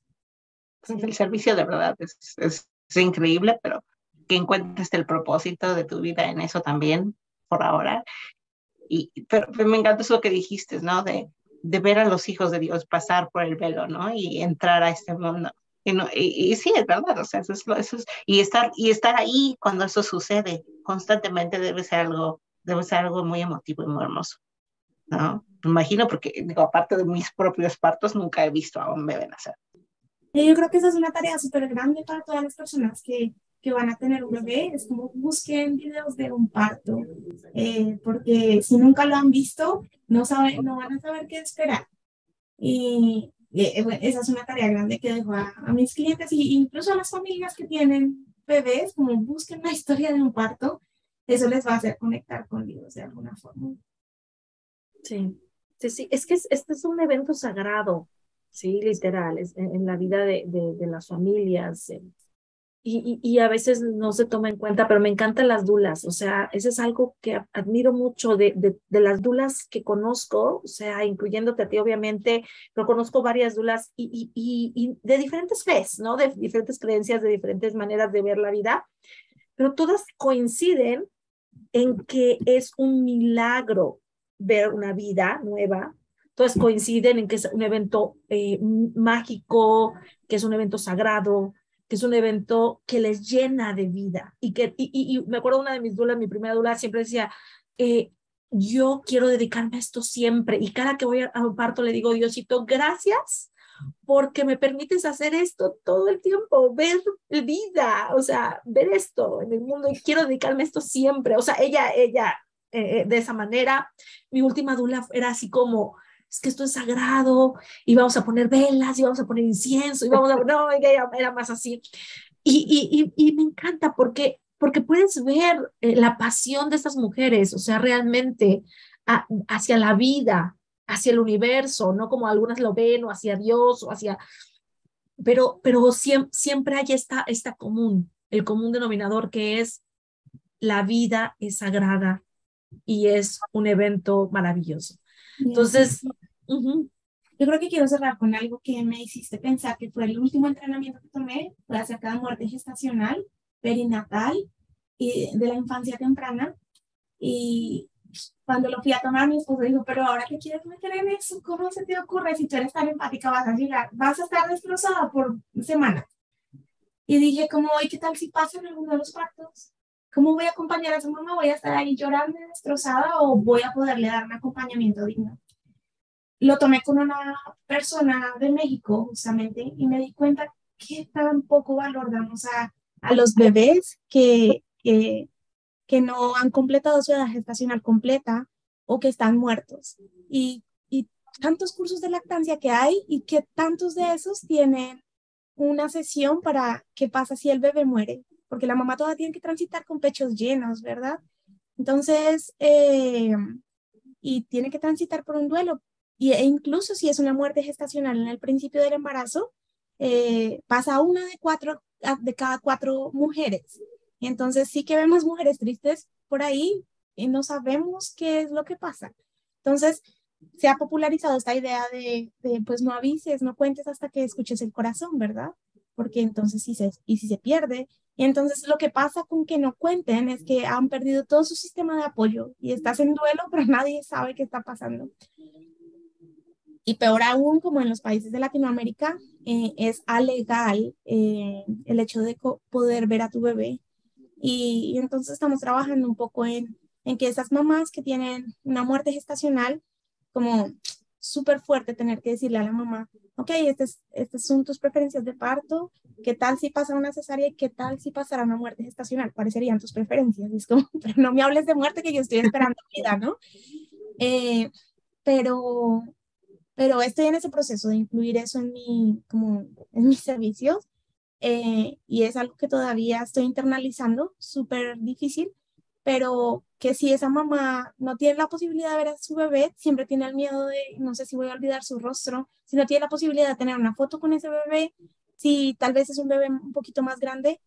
Pues el servicio de verdad es increíble, pero que encuentres el propósito de tu vida en eso también, por ahora. Pero me encanta eso que dijiste, ¿no? De ver a los hijos de Dios pasar por el velo, ¿no? Y entrar a este mundo. Y sí, es verdad, o sea, y estar ahí cuando eso sucede constantemente debe ser algo muy emotivo y muy hermoso, ¿no? Me imagino, porque digo, aparte de mis propios partos, nunca he visto a un bebé nacer. Y yo creo que esa es una tarea súper grande para todas las personas que van a tener un bebé, es como busquen videos de un parto, porque si nunca lo han visto, no van a saber qué esperar. Bueno, esa es una tarea grande que dejo a mis clientes y incluso a las familias que tienen bebés, como busquen la historia de un parto, eso les va a hacer conectar con Dios de alguna forma. Sí, sí, sí, es que este es un evento sagrado, sí, literal, en la vida de las familias, y a veces no se toma en cuenta, pero me encantan las dulas, o sea, eso es algo que admiro mucho de las dulas que conozco, o sea, incluyéndote a ti, obviamente, pero conozco varias dulas y de diferentes fes, ¿no? De diferentes creencias, de diferentes maneras de ver la vida, pero todas coinciden en que es un milagro ver una vida nueva. Todas coinciden en que es un evento mágico, que es un evento sagrado, que es un evento que les llena de vida. Y me acuerdo una de mis dulas, mi primera dula, siempre decía, yo quiero dedicarme a esto siempre. Y cada que voy a un parto le digo, Diosito, gracias porque me permites hacer esto todo el tiempo, ver vida, o sea, ver esto en el mundo y quiero dedicarme a esto siempre. O sea, ella de esa manera, mi última dula era así como, es que esto es sagrado y vamos a poner velas y vamos a poner incienso y vamos a, no, ella era más así. Y me encanta porque puedes ver la pasión de estas mujeres, o sea, realmente hacia la vida, hacia el universo, no como algunas lo ven, o hacia Dios, o hacia... Pero siempre hay esta común, el común denominador que es la vida es sagrada, y es un evento maravilloso. Entonces, yo creo que quiero cerrar con algo que me hiciste pensar, que fue el último entrenamiento que tomé, fue acerca de muerte gestacional, perinatal y de la infancia temprana. Y cuando lo fui a tomar, mi esposo dijo, pero ahora que quieres meter en eso, ¿cómo se te ocurre? Si tú eres tan empática, vas a estar destrozada por semanas. Y dije, ¿y qué tal si pasan alguno de los partos? ¿Cómo voy a acompañar a esa mamá? ¿Voy a estar ahí llorando y destrozada o voy a poderle dar un acompañamiento digno? Lo tomé con una persona de México, justamente, y me di cuenta que tan poco valor damos a los bebés que no han completado su edad gestacional completa o que están muertos. Y tantos cursos de lactancia que hay y que tantos de esos tienen una sesión para qué pasa si el bebé muere, porque la mamá todavía tiene que transitar con pechos llenos, ¿verdad? Entonces, y tiene que transitar por un duelo. E incluso si es una muerte gestacional en el principio del embarazo, pasa una de cada 4 mujeres. Y entonces sí que vemos mujeres tristes por ahí y no sabemos qué es lo que pasa. Entonces se ha popularizado esta idea de pues no avises, no cuentes hasta que escuches el corazón, ¿verdad? Porque entonces si se pierde. Y entonces lo que pasa con que no cuenten es que han perdido todo su sistema de apoyo y estás en duelo, pero nadie sabe qué está pasando. Y peor aún, como en los países de Latinoamérica, es alegal el hecho de poder ver a tu bebé. Y entonces estamos trabajando un poco en que esas mamás que tienen una muerte gestacional, como súper fuerte tener que decirle a la mamá, ok, estas son tus preferencias de parto, ¿qué tal si pasa una cesárea y qué tal si pasara una muerte gestacional? ¿Cuáles serían tus preferencias? Es como, pero no me hables de muerte que yo estoy esperando vida, ¿no? Pero estoy en ese proceso de incluir eso en mis servicios y es algo que todavía estoy internalizando, súper difícil, pero que si esa mamá no tiene la posibilidad de ver a su bebé, siempre tiene el miedo de, no sé si voy a olvidar su rostro, si no tiene la posibilidad de tener una foto con ese bebé, si tal vez es un bebé un poquito más grande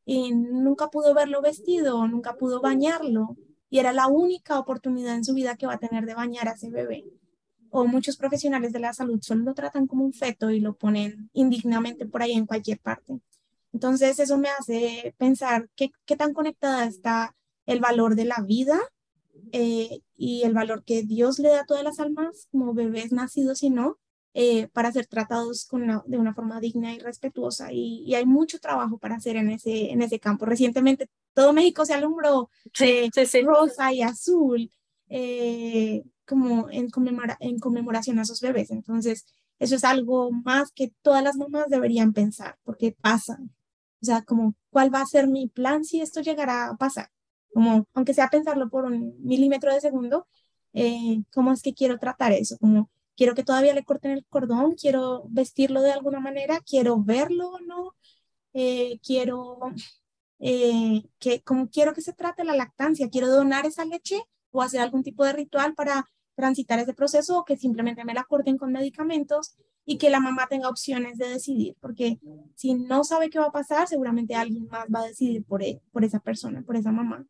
y nunca pudo verlo vestido, nunca pudo bañarlo, y era la única oportunidad en su vida que va a tener de bañar a ese bebé. O muchos profesionales de la salud solo lo tratan como un feto y lo ponen indignamente por ahí en cualquier parte. Entonces eso me hace pensar qué tan conectada está el valor de la vida y el valor que Dios le da a todas las almas, como bebés nacidos y no, para ser tratados de una forma digna y respetuosa. Y hay mucho trabajo para hacer en ese campo. Recientemente todo México se alumbró sí. rosa y azul. Como en conmemoración a esos bebés. Entonces, eso es algo más que todas las mamás deberían pensar, porque pasa. O sea, como, ¿cuál va a ser mi plan si esto llegara a pasar? Como, aunque sea pensarlo por 1 milímetro de segundo, ¿cómo es que quiero tratar eso? Como, quiero que todavía le corten el cordón, quiero vestirlo de alguna manera, quiero verlo o no, quiero que se trate la lactancia, quiero donar esa leche o hacer algún tipo de ritual para transitar ese proceso o que simplemente me la corten con medicamentos y que la mamá tenga opciones de decidir, porque si no sabe qué va a pasar, seguramente alguien más va a decidir por esa persona, por esa mamá.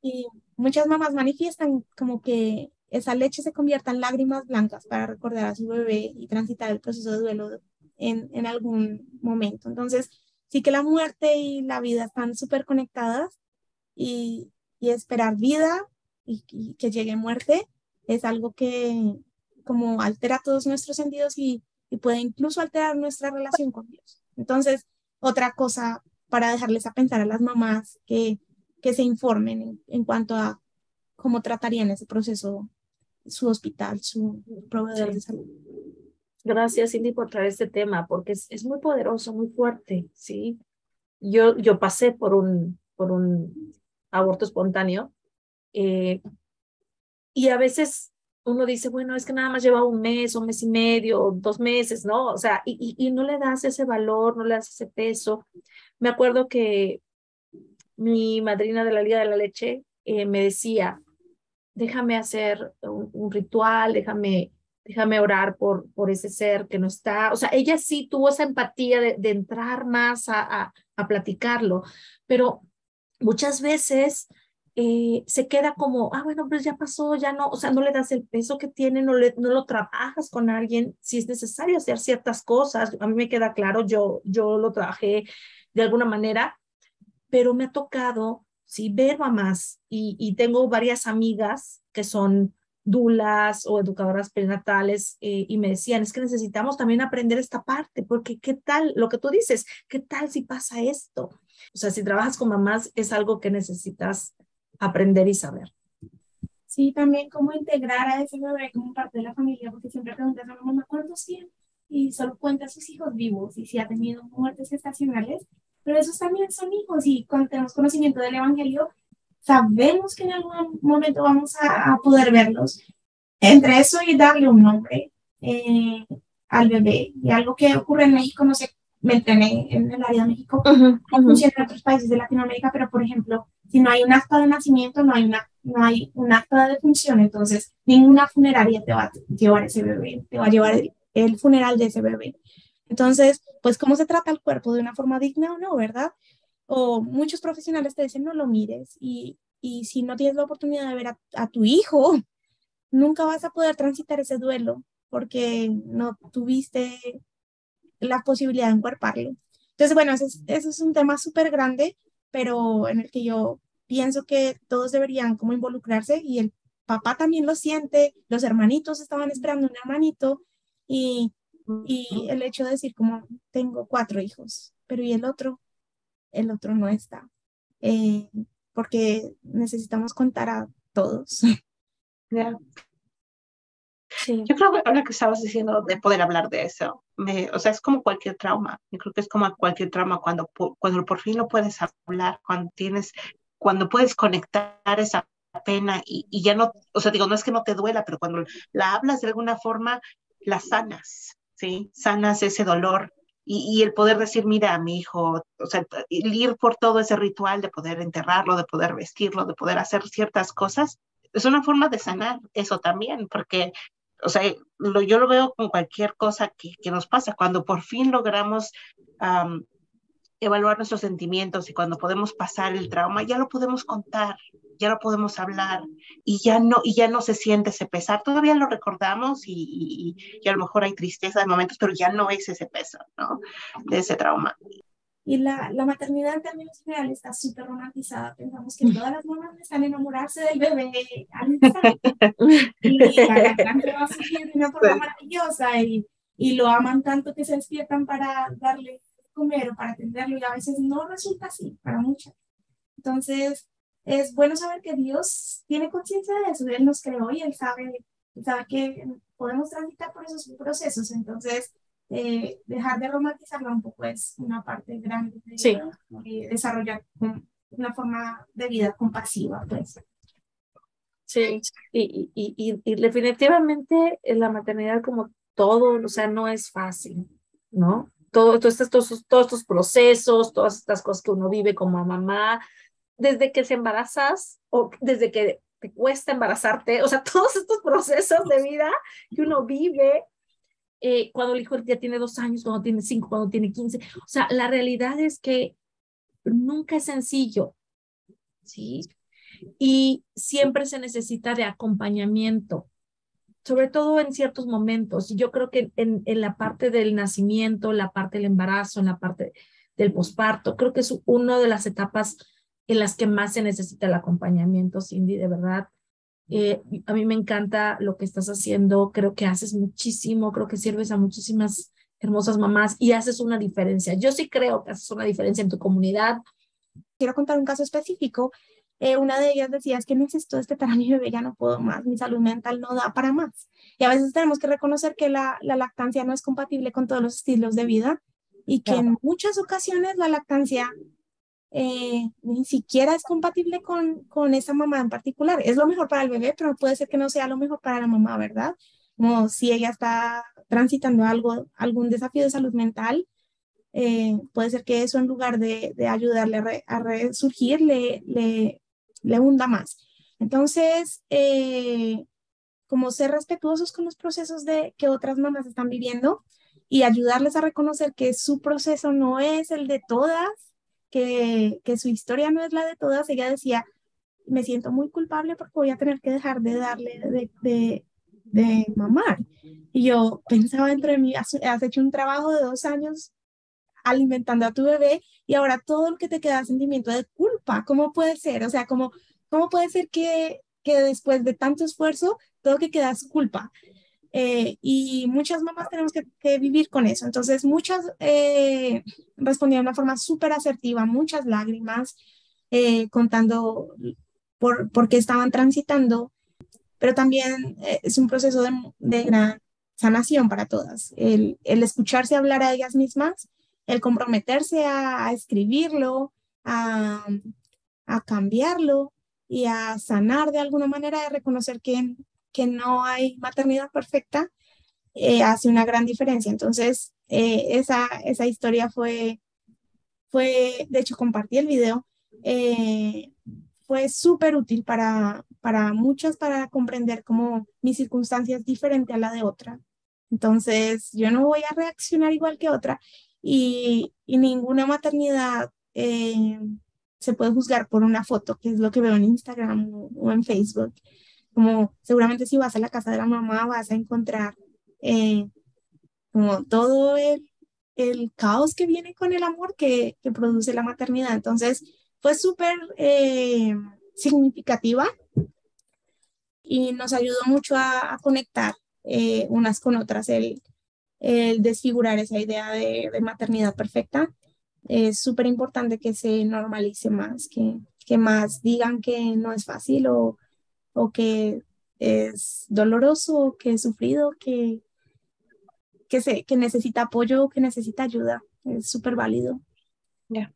Y muchas mamás manifiestan como que esa leche se convierta en lágrimas blancas para recordar a su bebé y transitar el proceso de duelo en algún momento. Entonces, sí que la muerte y la vida están súper conectadas y esperar vida y que llegue muerte es algo que como altera todos nuestros sentidos y puede incluso alterar nuestra relación con Dios. Entonces, otra cosa para dejarles a pensar a las mamás que se informen en cuanto a cómo tratarían ese proceso su hospital, su proveedor de salud. Gracias, Cindy, por traer este tema, porque es muy poderoso, muy fuerte, ¿sí? Yo pasé por un aborto espontáneo y a veces uno dice, bueno, es que nada más lleva 1 mes, 1 mes y medio, 2 meses, ¿no? O sea, y no le das ese valor, no le das ese peso. Me acuerdo que mi madrina de la Liga de la Leche me decía, déjame hacer un ritual, déjame orar por ese ser que no está. O sea, ella sí tuvo esa empatía de entrar más a platicarlo, pero muchas veces se queda como, bueno, pues ya pasó, ya no, o sea, no le das el peso que tiene, no lo trabajas con alguien, si es necesario hacer ciertas cosas, a mí me queda claro, yo lo trabajé de alguna manera, pero me ha tocado, sí, ver mamás, y tengo varias amigas que son dulas o educadoras prenatales, y me decían, es que necesitamos también aprender esta parte, porque qué tal, lo que tú dices, qué tal si pasa esto. O sea, si trabajas con mamás es algo que necesitas aprender y saber. Sí, también cómo integrar a ese bebé como parte de la familia, porque siempre preguntas a la mamá cuántos tiene y solo cuenta a sus hijos vivos y si ha tenido muertes gestacionales, pero esos también son hijos y cuando tenemos conocimiento del Evangelio, sabemos que en algún momento vamos a poder verlos. Entre eso y darle un nombre al bebé, y algo que ocurre en México, no sé, me entrené en el área de México, no funciona en otros países de Latinoamérica, pero por ejemplo, si no hay un acta de nacimiento, no hay un acta de defunción, entonces ninguna funeraria te va a llevar ese bebé, te va a llevar el funeral de ese bebé. Entonces, pues, ¿cómo se trata el cuerpo? ¿De una forma digna o no, verdad? O muchos profesionales te dicen, no lo mires, y si no tienes la oportunidad de ver a tu hijo, nunca vas a poder transitar ese duelo porque no tuviste la posibilidad de encuerparlo. Entonces, bueno, ese es un tema súper grande, pero en el que yo pienso que todos deberían como involucrarse, y el papá también lo siente, los hermanitos estaban esperando un hermanito, y el hecho de decir como, tengo 4 hijos, pero ¿y el otro no está, eh, porque necesitamos contar a todos. Yeah. Sí. Yo creo que ahora que estabas diciendo de poder hablar de eso, o sea, es como cualquier trauma. Yo creo que es como cualquier trauma cuando por fin lo puedes hablar, cuando puedes conectar esa pena y ya no, o sea, digo, no es que no te duela, pero cuando la hablas de alguna forma, la sanas, ¿sí? Sanas ese dolor. Y el poder decir, mira, a mi hijo, o sea, el ir por todo ese ritual de poder enterrarlo, de poder vestirlo, de poder hacer ciertas cosas, es una forma de sanar eso también, porque o sea, yo lo veo con cualquier cosa que nos pasa, cuando por fin logramos um, evaluar nuestros sentimientos y cuando podemos pasar el trauma, ya lo podemos contar, ya lo podemos hablar y ya no se siente ese pesar. Todavía lo recordamos y a lo mejor hay tristeza de momentos, pero ya no es ese peso, ¿no? De ese trauma. Y la maternidad en términos generales está súper romantizada. Pensamos que todas las mamás están a enamorarse del bebé al instante y la lactancia va a surgir de una forma maravillosa, y lo aman tanto que se despiertan para darle de comer o para atenderlo, y a veces no resulta así para muchas. Entonces, es bueno saber que Dios tiene conciencia de eso. Él nos creó y Él sabe que podemos transitar por esos procesos. Entonces, dejar de romantizarlo un poco es una parte grande de Sí. desarrollar una forma de vida compasiva, pues. Sí, y definitivamente la maternidad, como todo, o sea, no es fácil, ¿no? Todos estos procesos, todas estas cosas que uno vive como mamá, desde que se embarazas o desde que te cuesta embarazarte, o sea, todos estos procesos de vida que uno vive, cuando el hijo ya tiene 2 años, cuando tiene 5, cuando tiene 15, o sea, la realidad es que nunca es sencillo, ¿sí? Y siempre se necesita de acompañamiento, sobre todo en ciertos momentos. Y yo creo que en la parte del nacimiento, la parte del embarazo, en la parte del posparto, creo que es una de las etapas en las que más se necesita el acompañamiento, Cindy, de verdad. A mí me encanta lo que estás haciendo, creo que haces muchísimo, creo que sirves a muchísimas hermosas mamás y haces una diferencia. Yo sí creo que haces una diferencia en tu comunidad. Quiero contar un caso específico. Una de ellas decía, es que necesito despertar a mi bebé, ya no puedo más, mi salud mental no da para más. Y a veces tenemos que reconocer que la lactancia no es compatible con todos los estilos de vida, y que en muchas ocasiones la lactancia ni siquiera es compatible con esa mamá en particular. Es lo mejor para el bebé, pero puede ser que no sea lo mejor para la mamá, ¿verdad? Como si ella está transitando algún desafío de salud mental, puede ser que eso, en lugar de ayudarle a resurgir, le hunda más. Entonces, como ser respetuosos con los procesos que otras mamás están viviendo, y ayudarles a reconocer que su proceso no es el de todas, que su historia no es la de todas. Ella decía, me siento muy culpable porque voy a tener que dejar de darle de mamar. Y yo pensaba dentro de mí, has hecho un trabajo de 2 años alimentando a tu bebé y ahora todo lo que te queda es sentimiento de culpa. ¿Cómo puede ser? O sea, ¿cómo puede ser que después de tanto esfuerzo todo lo que queda es culpa? Y muchas mamás tenemos que vivir con eso. Entonces, muchas respondían de una forma súper asertiva, muchas lágrimas, contando por qué estaban transitando, pero también es un proceso de gran sanación para todas. El escucharse hablar a ellas mismas, el comprometerse a escribirlo, a cambiarlo y a sanar de alguna manera, de reconocer que no hay maternidad perfecta, hace una gran diferencia. Entonces, esa historia de hecho, compartí el video, fue súper útil para muchas, para comprender cómo mi circunstancia es diferente a la de otra. Entonces, yo no voy a reaccionar igual que otra y ninguna maternidad se puede juzgar por una foto, que es lo que veo en Instagram o en Facebook. Como seguramente si vas a la casa de la mamá vas a encontrar como todo el caos que viene con el amor que produce la maternidad. Entonces, fue súper significativa y nos ayudó mucho a conectar unas con otras, el desfigurar esa idea de maternidad perfecta. Es súper importante que se normalice más, que más digan que no es fácil o que es doloroso, que es sufrido, que necesita apoyo, que necesita ayuda. Es súper válido. Ya.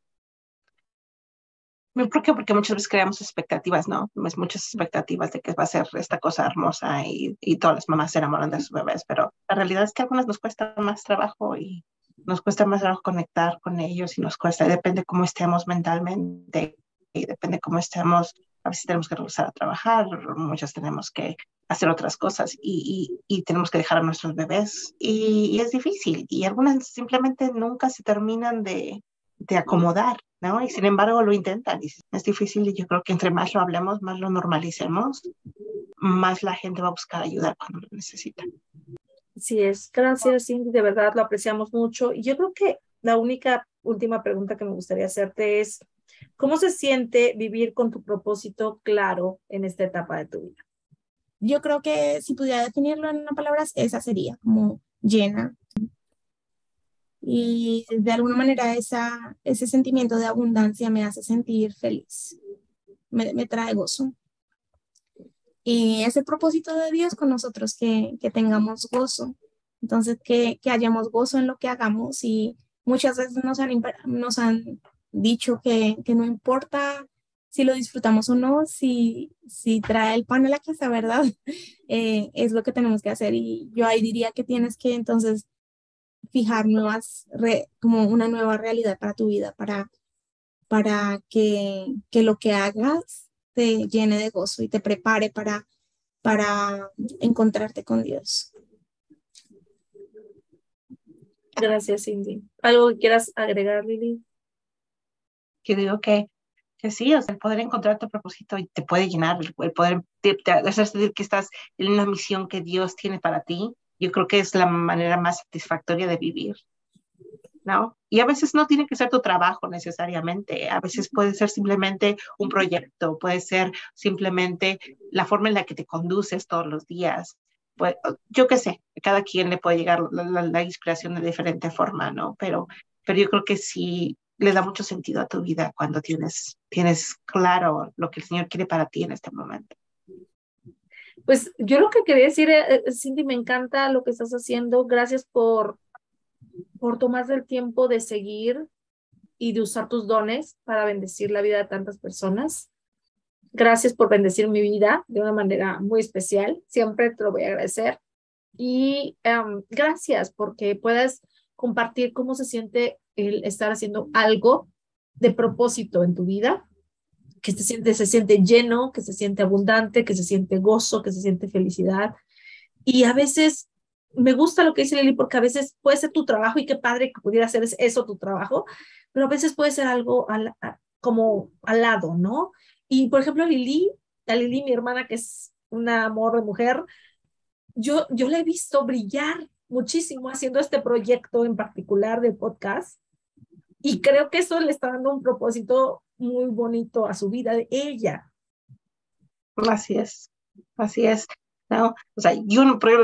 ¿Por qué? Porque muchas veces creamos expectativas, ¿no? Muchas expectativas de que va a ser esta cosa hermosa y todas las mamás se enamoran de sus bebés, pero la realidad es que a algunas nos cuesta más trabajo y nos cuesta más trabajo conectar con ellos y nos cuesta, depende cómo estemos mentalmente y depende cómo estemos, a veces tenemos que regresar a trabajar, muchas tenemos que hacer otras cosas y tenemos que dejar a nuestros bebés y es difícil y algunas simplemente nunca se terminan de acomodar, ¿no? Y sin embargo lo intentan. Y es difícil y yo creo que entre más lo hablemos, más lo normalicemos, más la gente va a buscar ayuda cuando lo necesita. Así es. Gracias, Cindy. De verdad lo apreciamos mucho. Y yo creo que la última pregunta que me gustaría hacerte es, ¿cómo se siente vivir con tu propósito claro en esta etapa de tu vida? Yo creo que si pudiera definirlo en una palabra, esa sería como llena. Y de alguna manera ese sentimiento de abundancia me hace sentir feliz, me trae gozo. Y es el propósito de Dios con nosotros, que tengamos gozo. Entonces, que hayamos gozo en lo que hagamos. Y muchas veces nos han dicho que no importa si lo disfrutamos o no, si trae el pan a la casa, ¿verdad? Es lo que tenemos que hacer. Y yo ahí diría que tienes que entonces fijar como una nueva realidad para tu vida, para que lo que hagas te llene de gozo y te prepare para encontrarte con Dios. Gracias, Cindy. ¿Algo que quieras agregar, Lili? Yo digo que sí, o sea, el poder encontrar tu propósito y te puede llenar, el poder hacer sentir que estás en una misión que Dios tiene para ti, yo creo que es la manera más satisfactoria de vivir, ¿no? Y a veces no tiene que ser tu trabajo necesariamente, a veces puede ser simplemente un proyecto, puede ser simplemente la forma en la que te conduces todos los días. Pues, yo qué sé, cada quien le puede llegar la inspiración de diferente forma, ¿no? Pero yo creo que sí le da mucho sentido a tu vida cuando tienes claro lo que el Señor quiere para ti en este momento. Pues yo lo que quería decir, Cindy, me encanta lo que estás haciendo. Gracias por tomarte el tiempo de seguir y de usar tus dones para bendecir la vida de tantas personas. Gracias por bendecir mi vida de una manera muy especial. Siempre te lo voy a agradecer. Y gracias porque puedas compartir cómo se siente el estar haciendo algo de propósito en tu vida, que se siente lleno, que se siente abundante, que se siente gozo, que se siente felicidad. Y a veces me gusta lo que dice Lili, porque a veces puede ser tu trabajo y qué padre que pudiera hacer eso tu trabajo, pero a veces puede ser algo como al lado, ¿no? Y por ejemplo, Lili, mi hermana, que es un amor de mujer, yo la he visto brillar muchísimo haciendo este proyecto en particular de podcast. Y creo que eso le está dando un propósito muy bonito a su vida de ella. Así es, ¿no? O sea,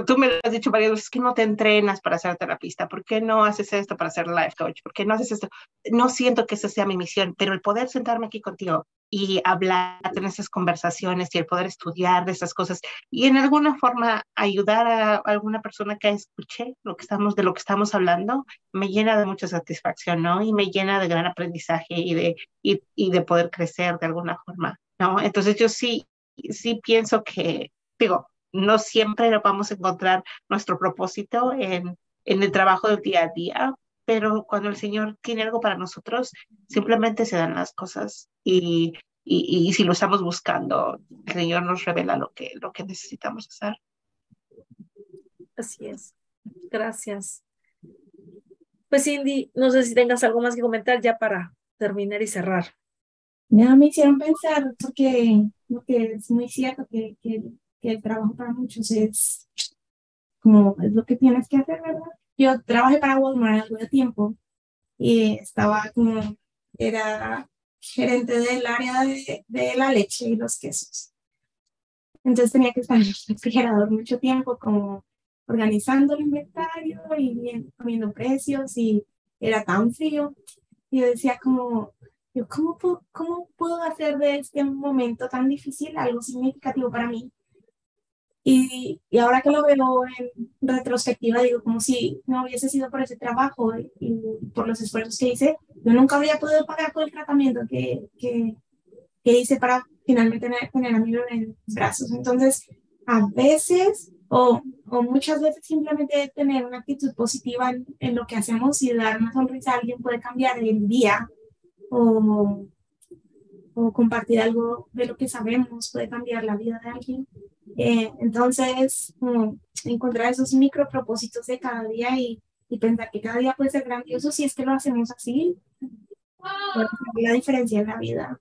tú me has dicho varias veces que no te entrenas para ser terapista, ¿por qué no haces esto para ser life coach? ¿Por qué no haces esto? No siento que esa sea mi misión, pero el poder sentarme aquí contigo y hablar, tener esas conversaciones y el poder estudiar de esas cosas y en alguna forma ayudar a alguna persona que escuche de lo que estamos hablando, me llena de mucha satisfacción, ¿no? Y me llena de gran aprendizaje y de poder crecer de alguna forma, ¿no? Entonces yo sí pienso que, digo, no siempre vamos a encontrar nuestro propósito en el trabajo del día a día, pero cuando el Señor tiene algo para nosotros, simplemente se dan las cosas y si lo estamos buscando, el Señor nos revela lo que necesitamos hacer. Así es. Gracias. Pues Cindy, no sé si tengas algo más que comentar ya para terminar y cerrar. Ya me hicieron pensar, porque es muy cierto que el trabajo para muchos es como es lo que tienes que hacer, ¿verdad? Yo trabajé para Walmart algo de tiempo y era gerente del área de la leche y los quesos. Entonces tenía que estar en el refrigerador mucho tiempo como organizando el inventario y poniendo precios y era tan frío. Y yo decía ¿cómo puedo hacer de este momento tan difícil algo significativo para mí? Y ahora que lo veo en retrospectiva, digo, como si no hubiese sido por ese trabajo y por los esfuerzos que hice, yo nunca habría podido pagar todo el tratamiento que hice para finalmente tener a mi bebé en mis brazos. Entonces, a veces o muchas veces simplemente tener una actitud positiva en lo que hacemos y dar una sonrisa a alguien puede cambiar el día o compartir algo de lo que sabemos puede cambiar la vida de alguien. Entonces, encontrar esos micro propósitos de cada día y pensar que cada día puede ser grandioso si es que lo hacemos así, puede hacer la diferencia en la vida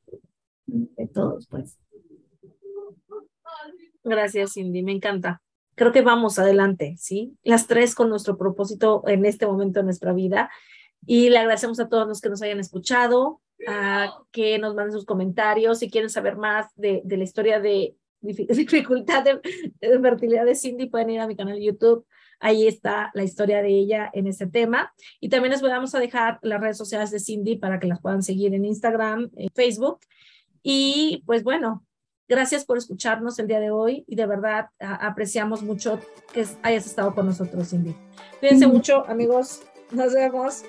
de todos, pues. Gracias, Cindy, me encanta. Creo que vamos adelante, ¿sí? Las tres con nuestro propósito en este momento de nuestra vida. Y le agradecemos a todos los que nos hayan escuchado, a que nos manden sus comentarios. Si quieren saber más de la historia de dificultad de fertilidad de Cindy, pueden ir a mi canal de YouTube. Ahí está la historia de ella en este tema. Y también les vamos a dejar las redes sociales de Cindy para que las puedan seguir en Instagram, en Facebook. Y pues bueno, gracias por escucharnos el día de hoy y de verdad apreciamos mucho que hayas estado con nosotros, Cindy. Cuídense mucho, amigos. Nos vemos.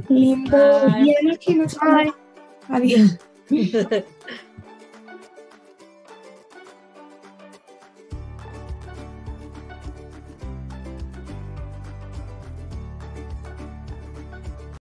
Lindo día, noche, nos vemos. Adiós.